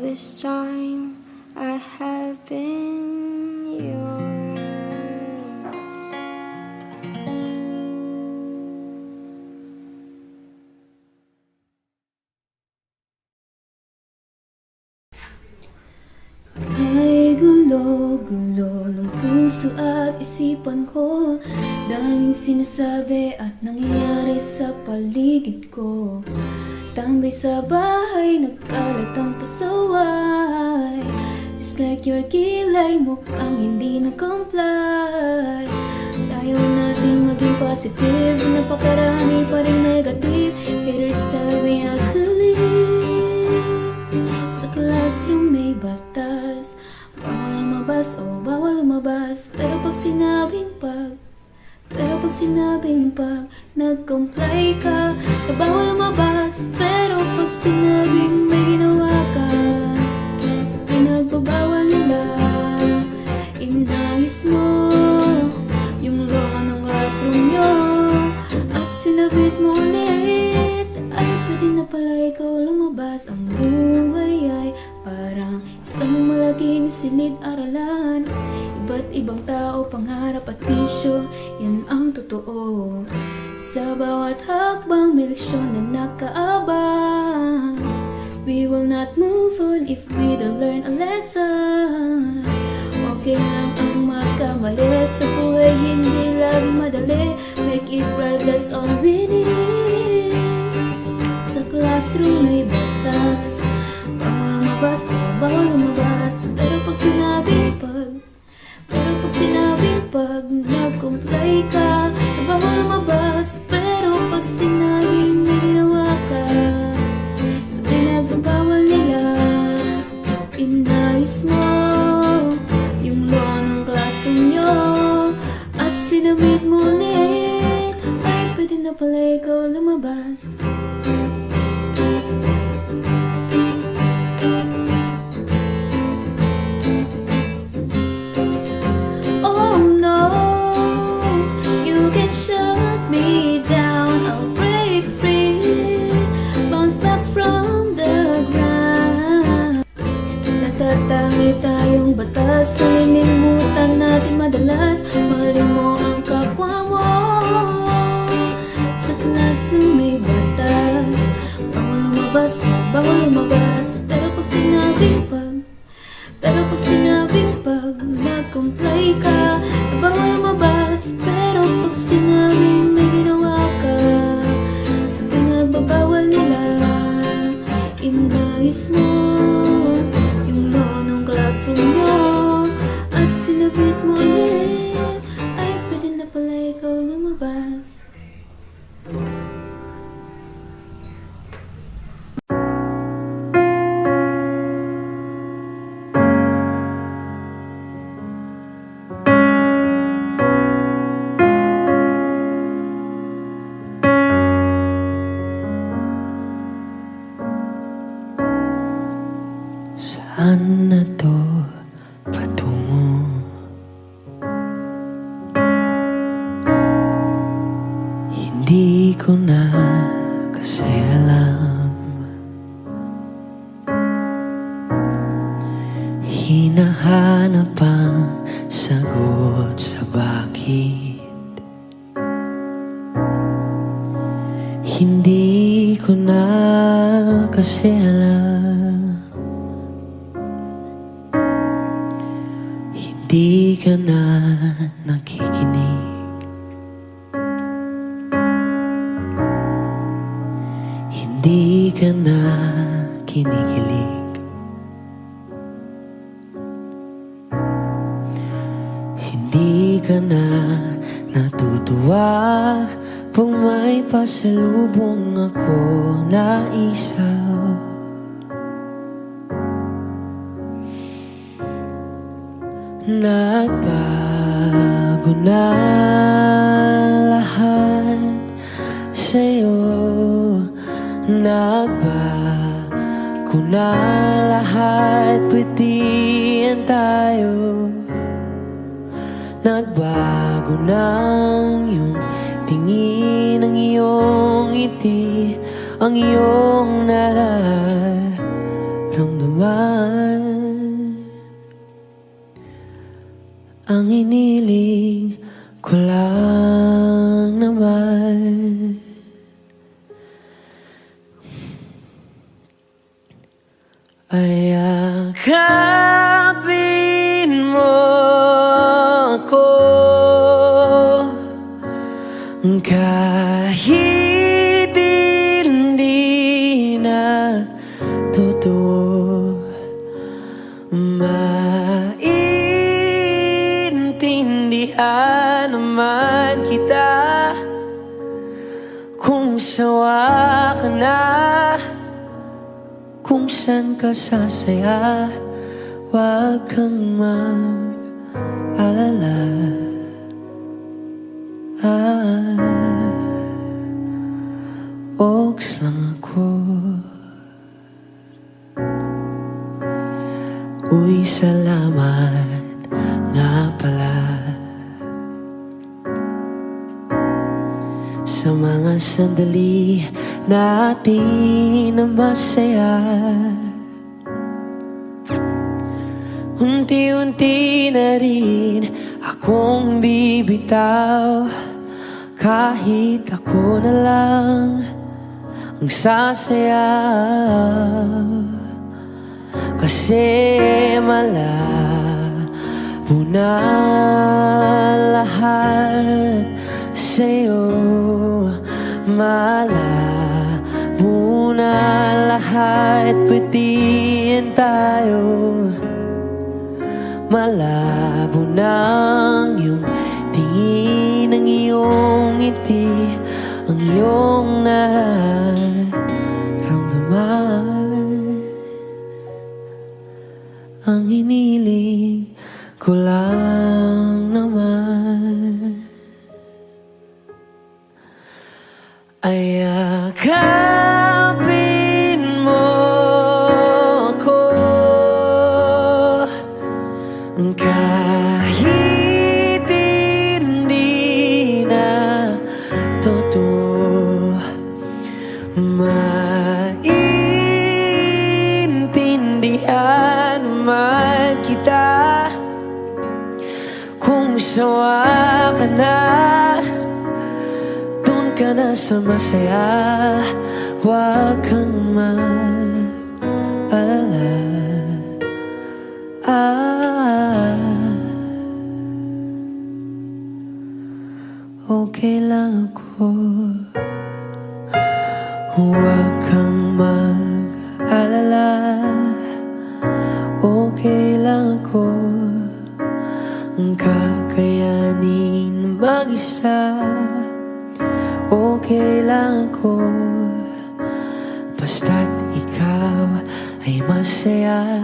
this time I have been yours. Ay gulo-gulo ng puso at isipan ko, daming sinasabi at nangyayari sa paligid ko. Tambay sa bahay, nagkalat ang pasaway. Just like your kilay, mukhang hindi nag-comply. Ayaw natin maging positive, napakarami pa rin negative. Haters tell me how to live. Sa classroom may batas, bawal lumabas o bawal lumabas. Pero pag sinabing nag-comply ka, na bawal lumabas. Pero pag sinabing may ginawa ka, sa pinagbabawal nila, inayos mo yung law ng classroom nyo at sinabit mo ulit. Ay pwede na pala ikaw lumabas. Ang buhay ay parang isang malaking silid-aralan. Iba't ibang tao, pangarap at bisyo, yan ang totoo. Sa bawat hakbang may leksyon na nakaabang. We will not move on if we don't learn a lesson. Okay lang ang magkamali, sa buhay hindi lang madali. Make it right, that's all we need. Sa classroom may batas, bawal lumabas o bawal lumabas. Pero pag nag-comply ka, na bawal lumabas. Pero pag sinabing may ginawa ka, sa pinagbabawal nila, inayos mo yung law ng classroom nyo at sinabit mo ulit. Ay pwede na pala ikaw lumabas. Oh no, you can shut me down, I'll break free, bounce back from the ground. Natatangi tayong batas, nalilimutan natin madalas. Mahalin mo ang kapwa mo. Sa classroom may batas, bawal lumabas o bawal lumabas. Pero pag sinabing nag-comply ka, na bawal lumabas. Pero pag sinabing may ginawa ka, sa pinagbabawal nila, inayos mo yung law ng classroom mo at sinabit mo ulit. Ay pwede na pala ikaw lumabas. Saan na to patungo? Hindi ko na kasi alam. Hinahanap ang sagot sa bakit. Hindi ko na kasi alam. Hindi ka na nakikinig. Hindi ka na kinikilig. Hindi ka na natutuwa pag may pasalubong ako na isaw. Nagbago na lahat sa'yo. Nagbago na lahat, pwedihan tayo. Nagbago na ang iyong tingin, ang iyong ngiti, ang iyong nararaman. ramdaman. Ang iniling ko lang naman ay yakapin mo ako kahit hindi na totoo. Maintindihan naman kita kung sawa ka na, kung saan ka sasaya, wag kang mag-alala. Oks lang ako. Uy, salamat nga pala sa mga sandali natin na masaya. Unti-unti na rin akong bibitaw, kahit ako na lang ang sasayaw. Kasi malabo na lahat sa'yo, malabo na lahat, pwedeng tayo. Malabo nang iyong tingin, ang iyong ngiti, ang iyong nararamdaman. Ang hiniling ko lang naman ay yakapin mo ako kahit hindi na totoo. Maintindihan naman kita kung sawa ka na, dun ka na sa masaya, wag kang mag-alala. Okay lang ako, huwag kang mag-alala. Okay lang ako, kakayanin mag-isa. Okay lang ako, basta't ikaw ay masaya.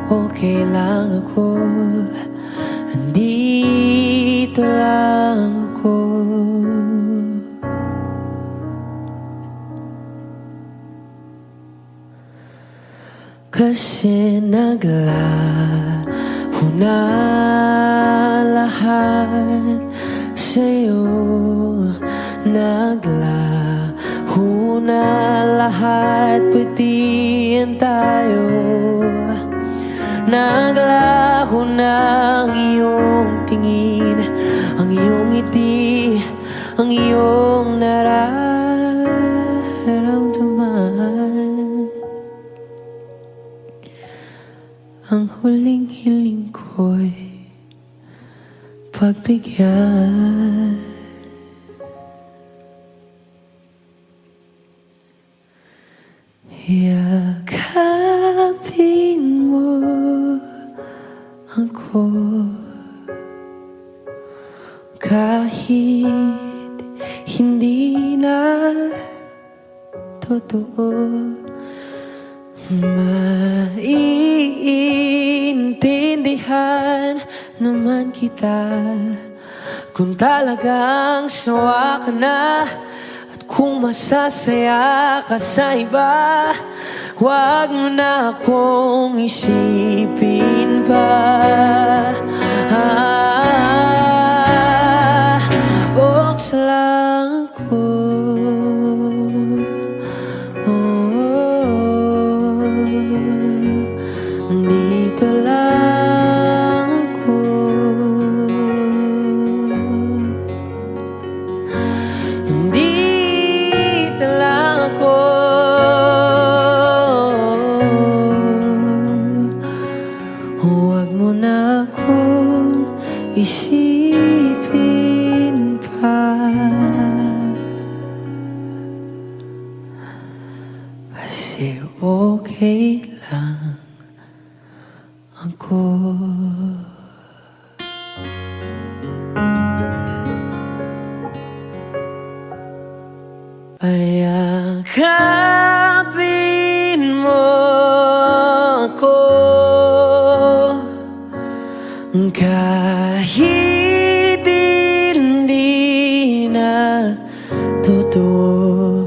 Okay lang ako, andito lang ako. Kasi naglaho na lahat sa'yo, naglaho na lahat, pwedeng tayo. Naglaho na ang iyong tingin, ang iyong ngiti, ang iyong nararamdaman. Ang huling hiling ko'y pagbigyan. Yakapin mo ako kahit hindi na totoo. Maiintindihan naman kita kung talagang sawa ka na, at kung masasaya ka sa iba, huwag mo na akong isipin pa. Oks lang ako. lang ako. Payakapin mo ako kahit hindi na totoo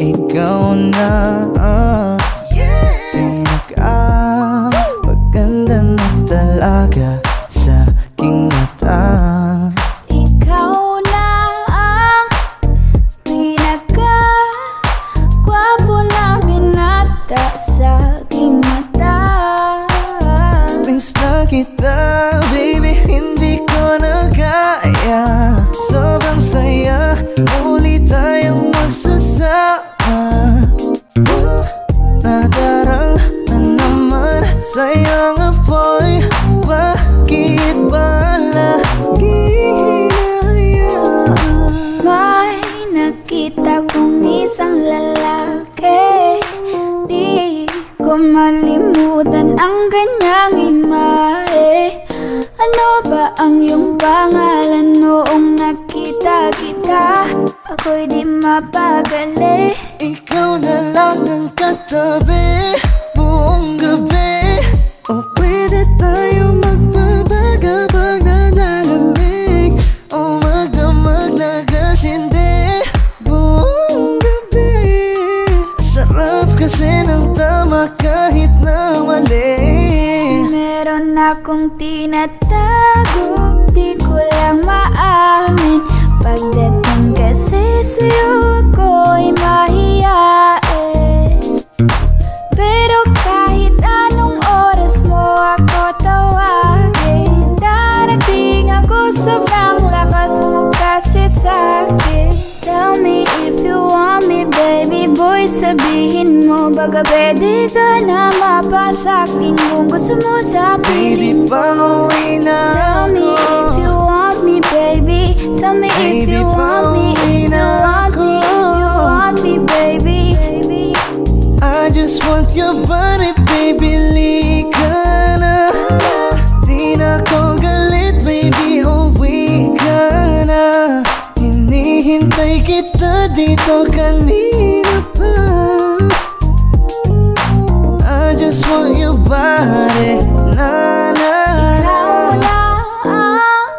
Ikaw na ang maganda na talaga sa aking mata. Ikaw na ang pinaka-gwapo na binata sa aking mata. Miss na kita, baby, hindi ko na kaya. Sobrang saya, muli tayong magsasama. Nadarang na naman sa'yo nga boy. Bakit ba laging hinahayaan? May nakita kong isang lalaki, di ko malimutan ang kanyang imahe. Ano ba ang iyong pangalan noong nakita kita? Ako'y di mapagali. Ikaw na lang ang katabi buong gabi. O pwede tayo magbabaga pag nanalamig, o magdamag na gasindi buong gabi. Sarap kasi ng tama kahit na mali. Meron akong tinatago, di ko lang maamin. Pagdating kasi sa'yo ako'y mahiyain. Pero kahit anong oras mo ako tawagin, darating ako, sobrang lakas mo kasi sa'kin. Tell me if you want me, baby boy, sabihin mo baga pwede ka na mapasa'kin kung gusto mo sa Baby, piling ko. pauwi na Tell me if you want me, baby. Tell me if you want me, if you want me, if you want me, baby. I just want your body, baby, lika na. Di na ko galit, baby, uwi ka na. Hinihintay kita dito kanina pa. I just want your body, na na. Ikaw na ang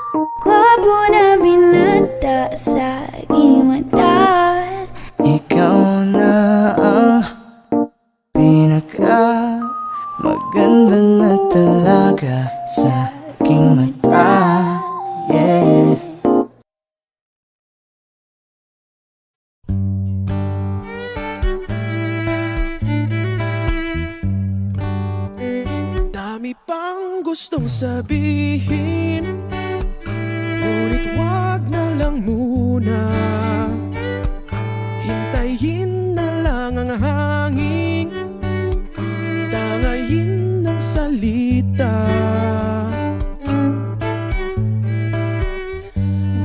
pinaka-gwapo na binata sa aking mata. Ikaw na ang pinaka maganda na talaga sa aking mata. Yeah. Dami pang gustong sabihin, ngunit wag na lang muna. Hintayin na lang ang hangin, tangayin ng salita.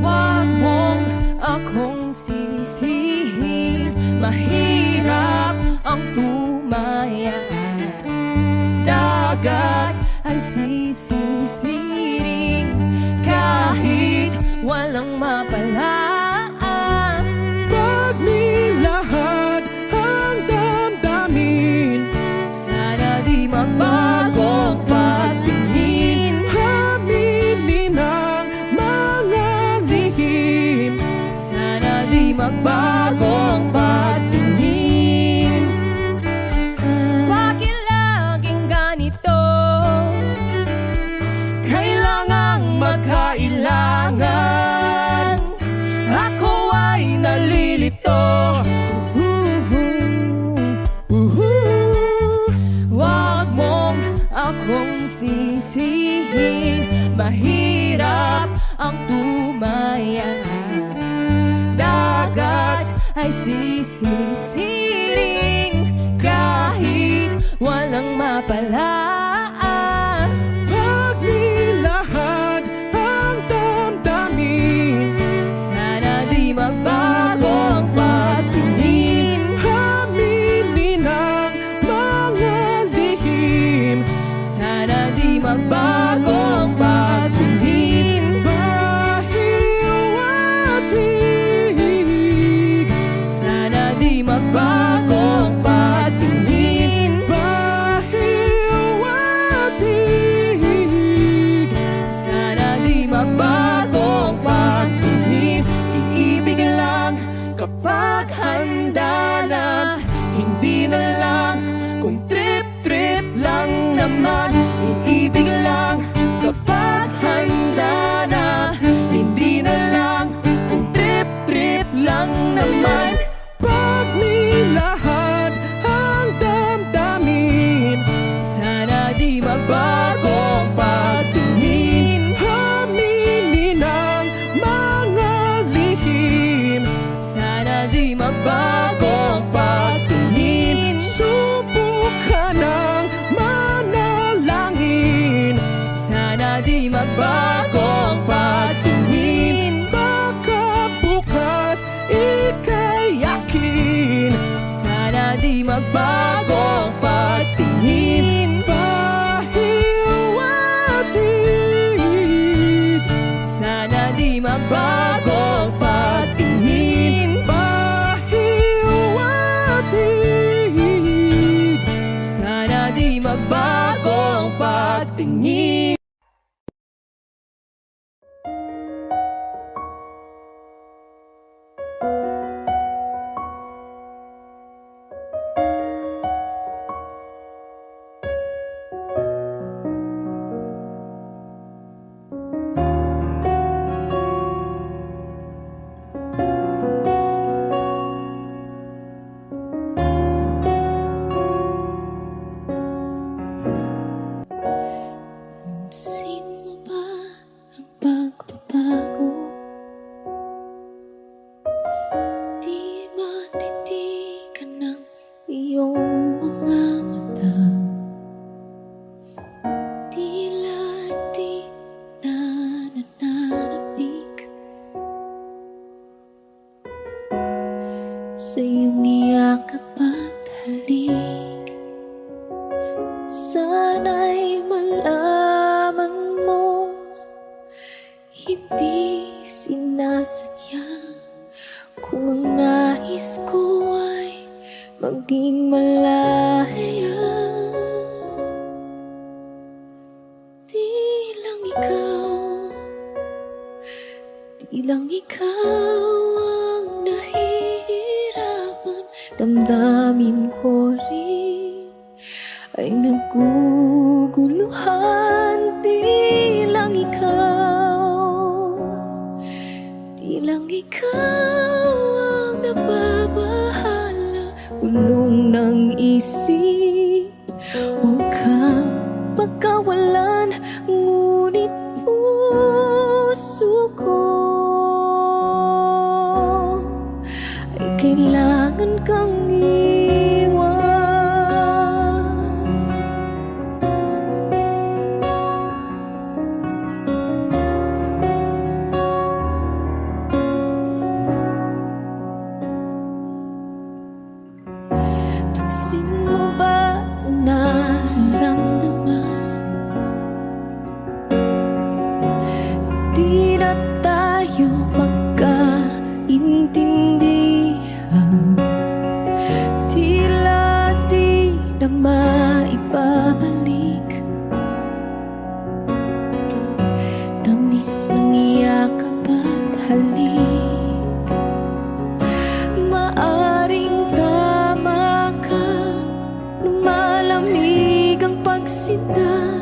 Wag mong akong sisihin, mahirap ang tumaya. Dagat ay sisisiring kahit walang mapalaan. Pag nilahad ang damdamin, Sana di magbagong patingin. aminin ang mga lihim. Sana di magbagong patingin. Bakit laging ganito? Kailangang magkailangan, ako ay nalilito. Wag mong akong sisihin, mahirap ang tumaya. Dagat ay sisisiring kahit mapalaan. Pag nilahad ang damdamin, sana di magbago ang pagtingin. Aminin ang mga lihim, sana di magbago ang pagtingin. Bahiwatig, sana di magbago ang pagtingin. Bahiwatig, sana di magbago ang pagtingin. Iibig lang kapag handa na, hindi na lang kung trip-trip lang naman. Iibig lang kapag handa na, hindi na lang kung trip-trip lang naman. Pag nilahad ang damdamin, sana di magbago ang pagtingin. Aminin ang mga lihim, sana di magbago ang pagtingin. Subukan ang manalangin, sana di magbago ang pagtingin. Baka bukas ika'y yakin, sana di magbago ang pagtingin. Pahiwatig, sana di magbago ang pagtingin. Pahiwatig, sana di magbago ang pagtingin. Pansin mo ba ang pagbabago? Di matitigan ng iyong mga mata. Tila di na nananabik sa iyong iyakap at halik. Sana'y malaman mong hindi sinasadya, kung ang nais ko ay maging malaya. Di lang ikaw ang nahihirapan, damdamin ko rin ay naguguluhan. Di lang ikaw ang nababahala, gulong ng isip. Huwag kang pagkawalan, ngunit puso ko ay kailangan kang iwan. Pansin mo ba ito nararamdaman? Di na tayo magkaintindihan, tila di na maibabalik. Tamis ng iyakap at halik, maaring tama ka, lumalamig ang pagsinta.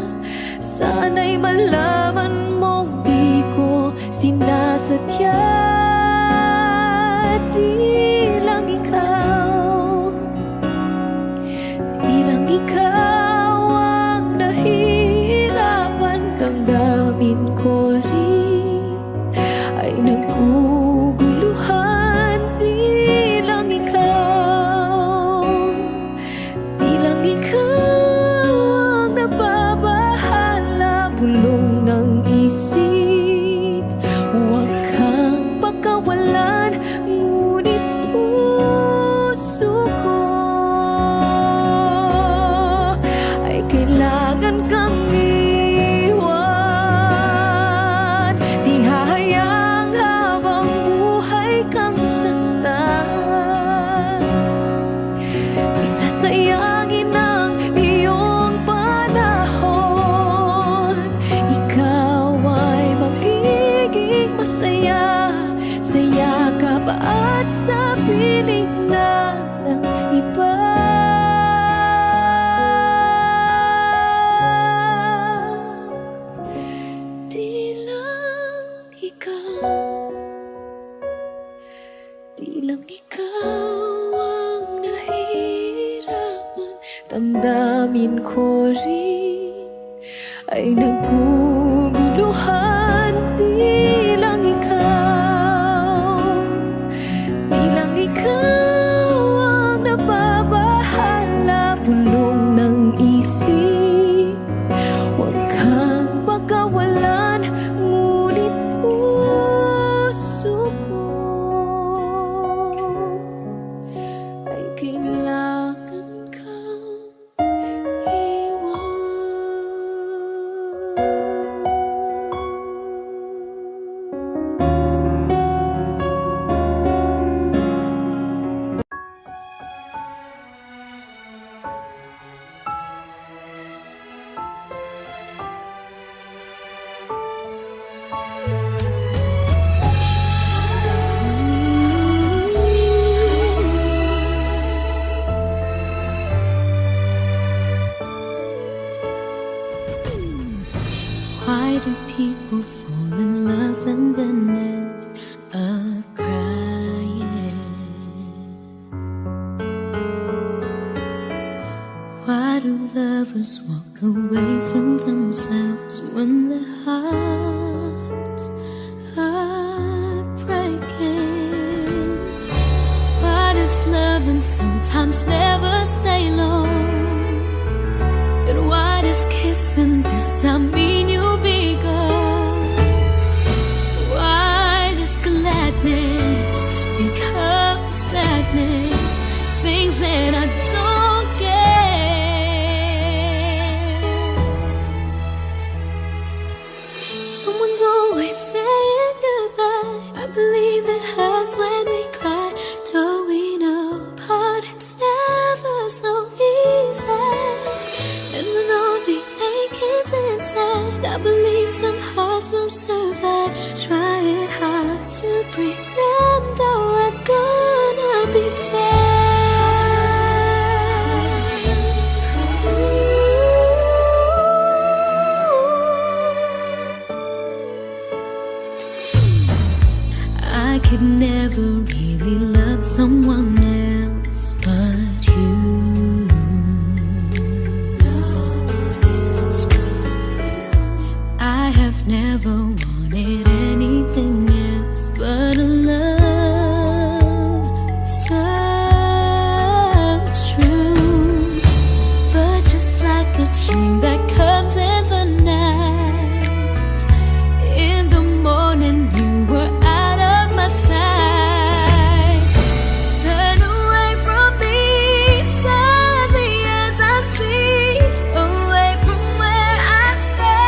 Sana'y malaman mong di ko sinasadya. Di lang ikaw ang nahihirapan, damdamin ko rin ay naguguluhan. Di lang ikaw piling na ng iba. Di lang ikaw, di lang ikaw ang nahihirapan. Damdamin ko rin ay naguguluhan. Di lang ikaw, di lang ikaw ang nababahala. Bulong ng isip, huwag kang pagkawalan, ngunit puso ko ay kailangan kang iwan. Why do people fall in love and then end up crying? Why do lovers walk away from themselves when their hearts are breaking? Why does loving sometimes never stay long? And why does kissing this time mean you'll be gone? Why does gladness become sadness? Things that I don't get. Someone's always saying goodbye. I believe it hurts when we cry. Towing apart, it's never so easy. And with all the achings inside, I believe some hearts will survive. Trying hard to pretend that we're gonna be fine. I could never really love someone else but you. I have never wanted anything else but a love so true. But just like a dream that comes in the night, in the morning you were out of my sight. Turn away from me, sadly as I see, away from where I stand.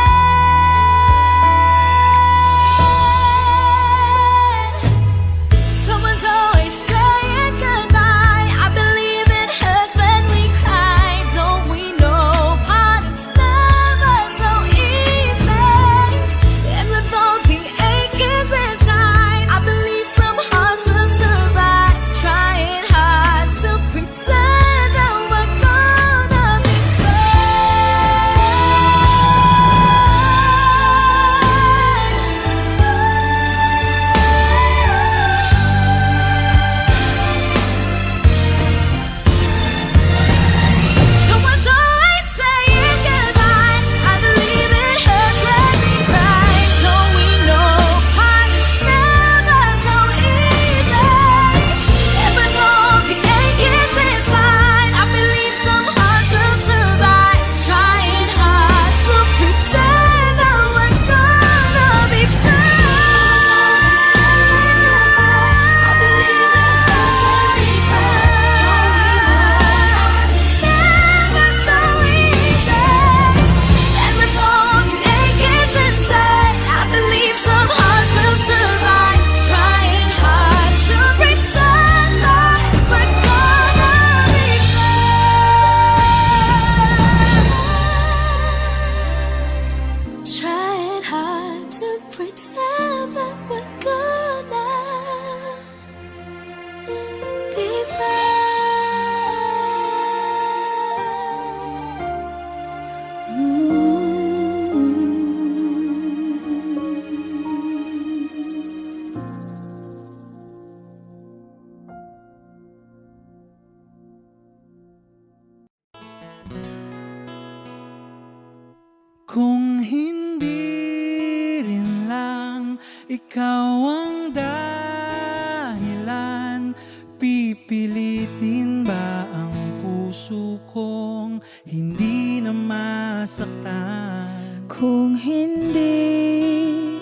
pusong hindi na masaktan. Kung hindi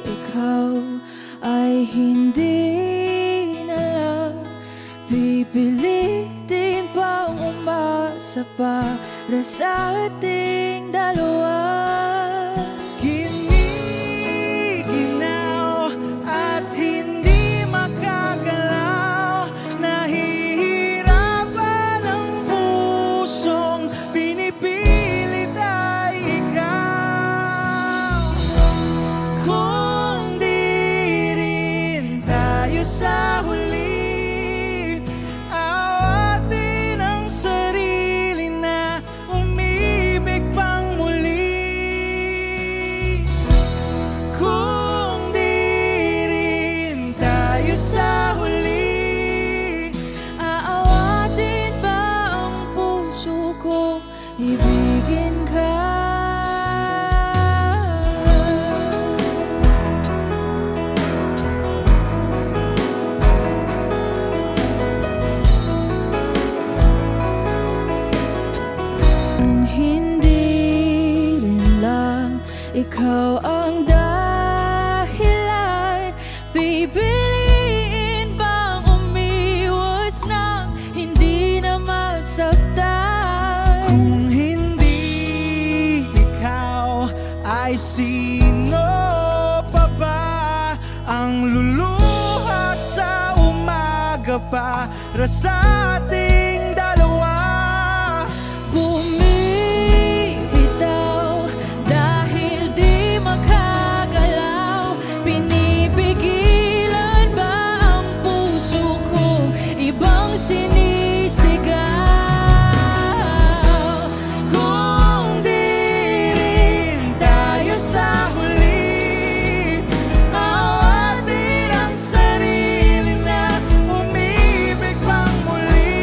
ikaw ay hindi na lang pipilitin pang umasa para sa ating dalawa. Giniginaw at hindi makagalaw, nahihirapan ang pusong pinipilit ay ikaw. Kung di rin tayo sa huli, awatin ang sarili na umibig pang muli. Kung di rin tayo sa huli, Aawatin ba ang puso ko, ibigin ka? Kung hindi rin lang ikaw ang dahilan, pipiliin bang umiwas nang hindi na masaktan? kung hindi ikaw ay sino pa ba ang luluha sa umaga para sa ating dalawa? Bumibitaw dahil di makagalaw, pinipigilan ba ang puso ko, ibang sinisigaw? Kung di rin tayo sa huli, awatin ang sarili na umibig pang muli.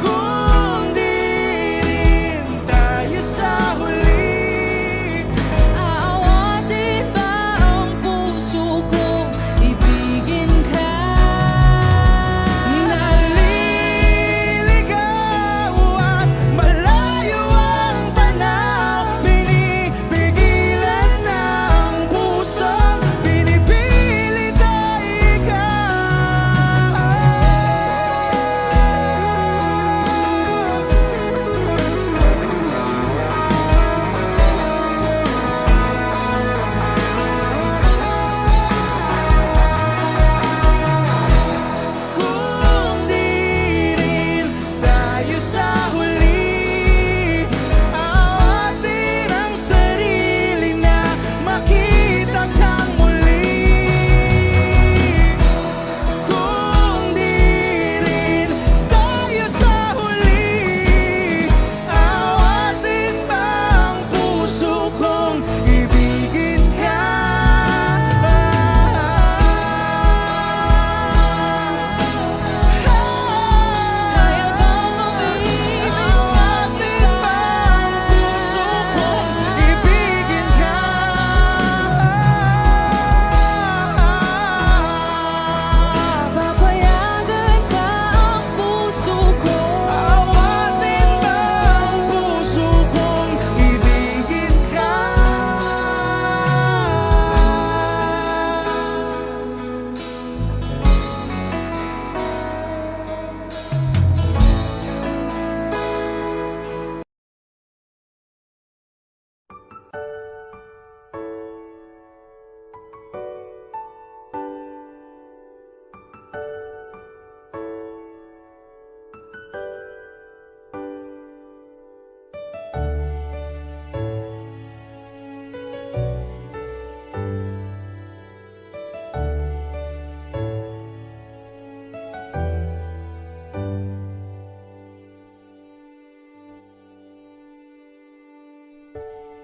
Kung di rin tayo sa huli, Aawatin ba ang puso ko, ibigin ka? naliligaw at malayo ang tanaw, pinipigilan ng puso, pinipilit ay ikaw. Kung di rin tayo sa huli, awatin ang sarili na makita kang muli. Kung di rin tayo sa huli, awatin ba ang puso kong ibigin ka? Kaya bang umibig Awatin ba ang puso kong ibigin ka? Papayagan ba ang puso ko? Awatin ba ang puso kong ibigin ka?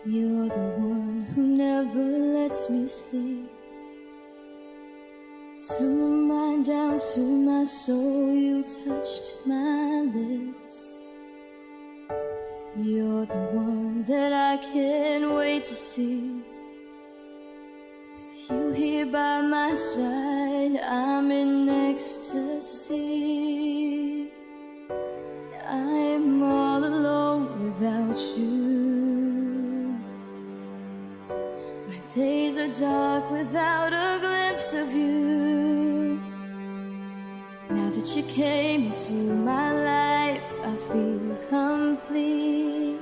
You're the one who never lets me sleep. To my mind, down to my soul, you touched my lips. You're the one that I can't wait to see. With you here by my side, I'm in ecstasy. I you. My days are dark without a glimpse of you. Now that you came into my life, I feel complete.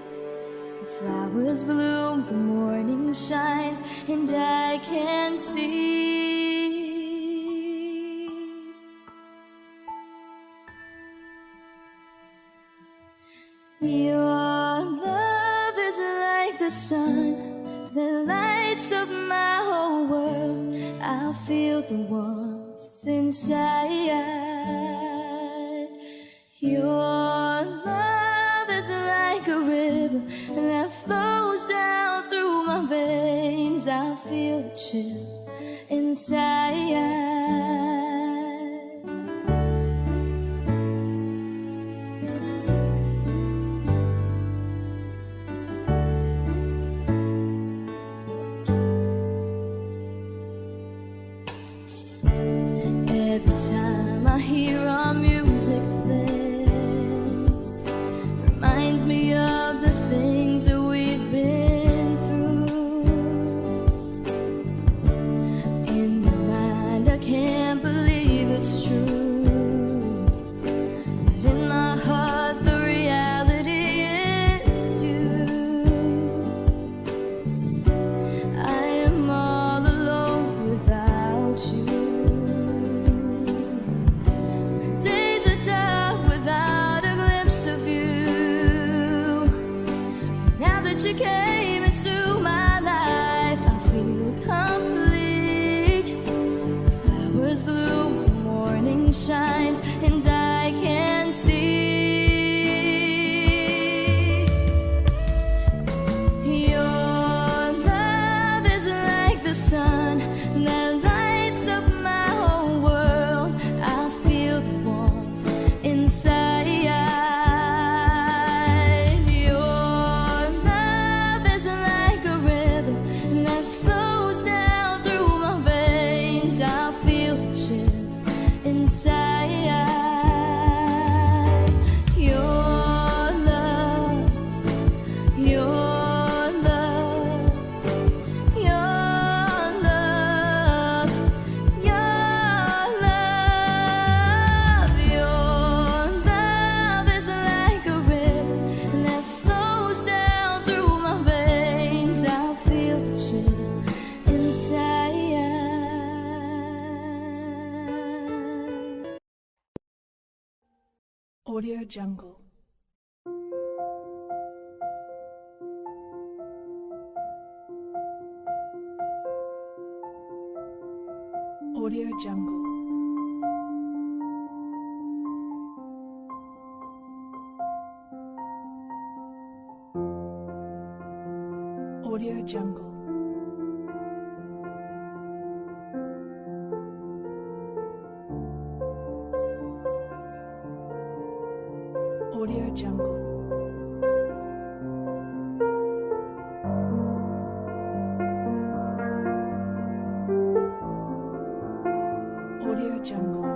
The flowers bloom, the morning shines, and I can see. Your love is like the sun that lights up my whole world. I feel the warmth inside. Your love is like a river that flows down through my veins. I feel the chill inside. Every time I hear our music play, reminds me of the things that we've been through. In my mind, I can't believe it's true, but in my heart, the reality is you. I am all alone without you. You came into my life, I feel complete. The flowers bloom, the morning shines, and I can see. Your love is like the sun that lights up my whole world. I feel the warmth inside. Audio Jungle. Audio Jungle. Audio Jungle. Audio Jungle.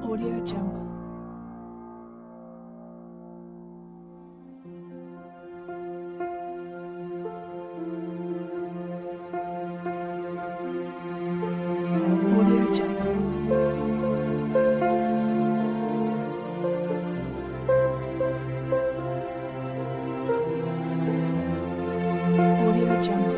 Audio Jungle. Audio Jungle.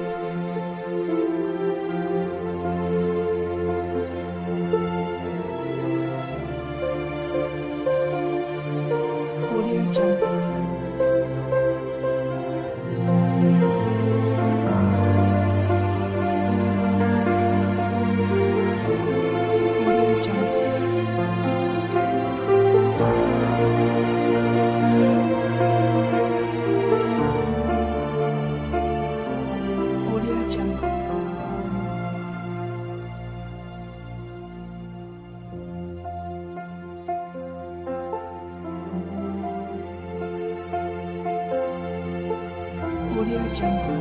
Audio Jungle.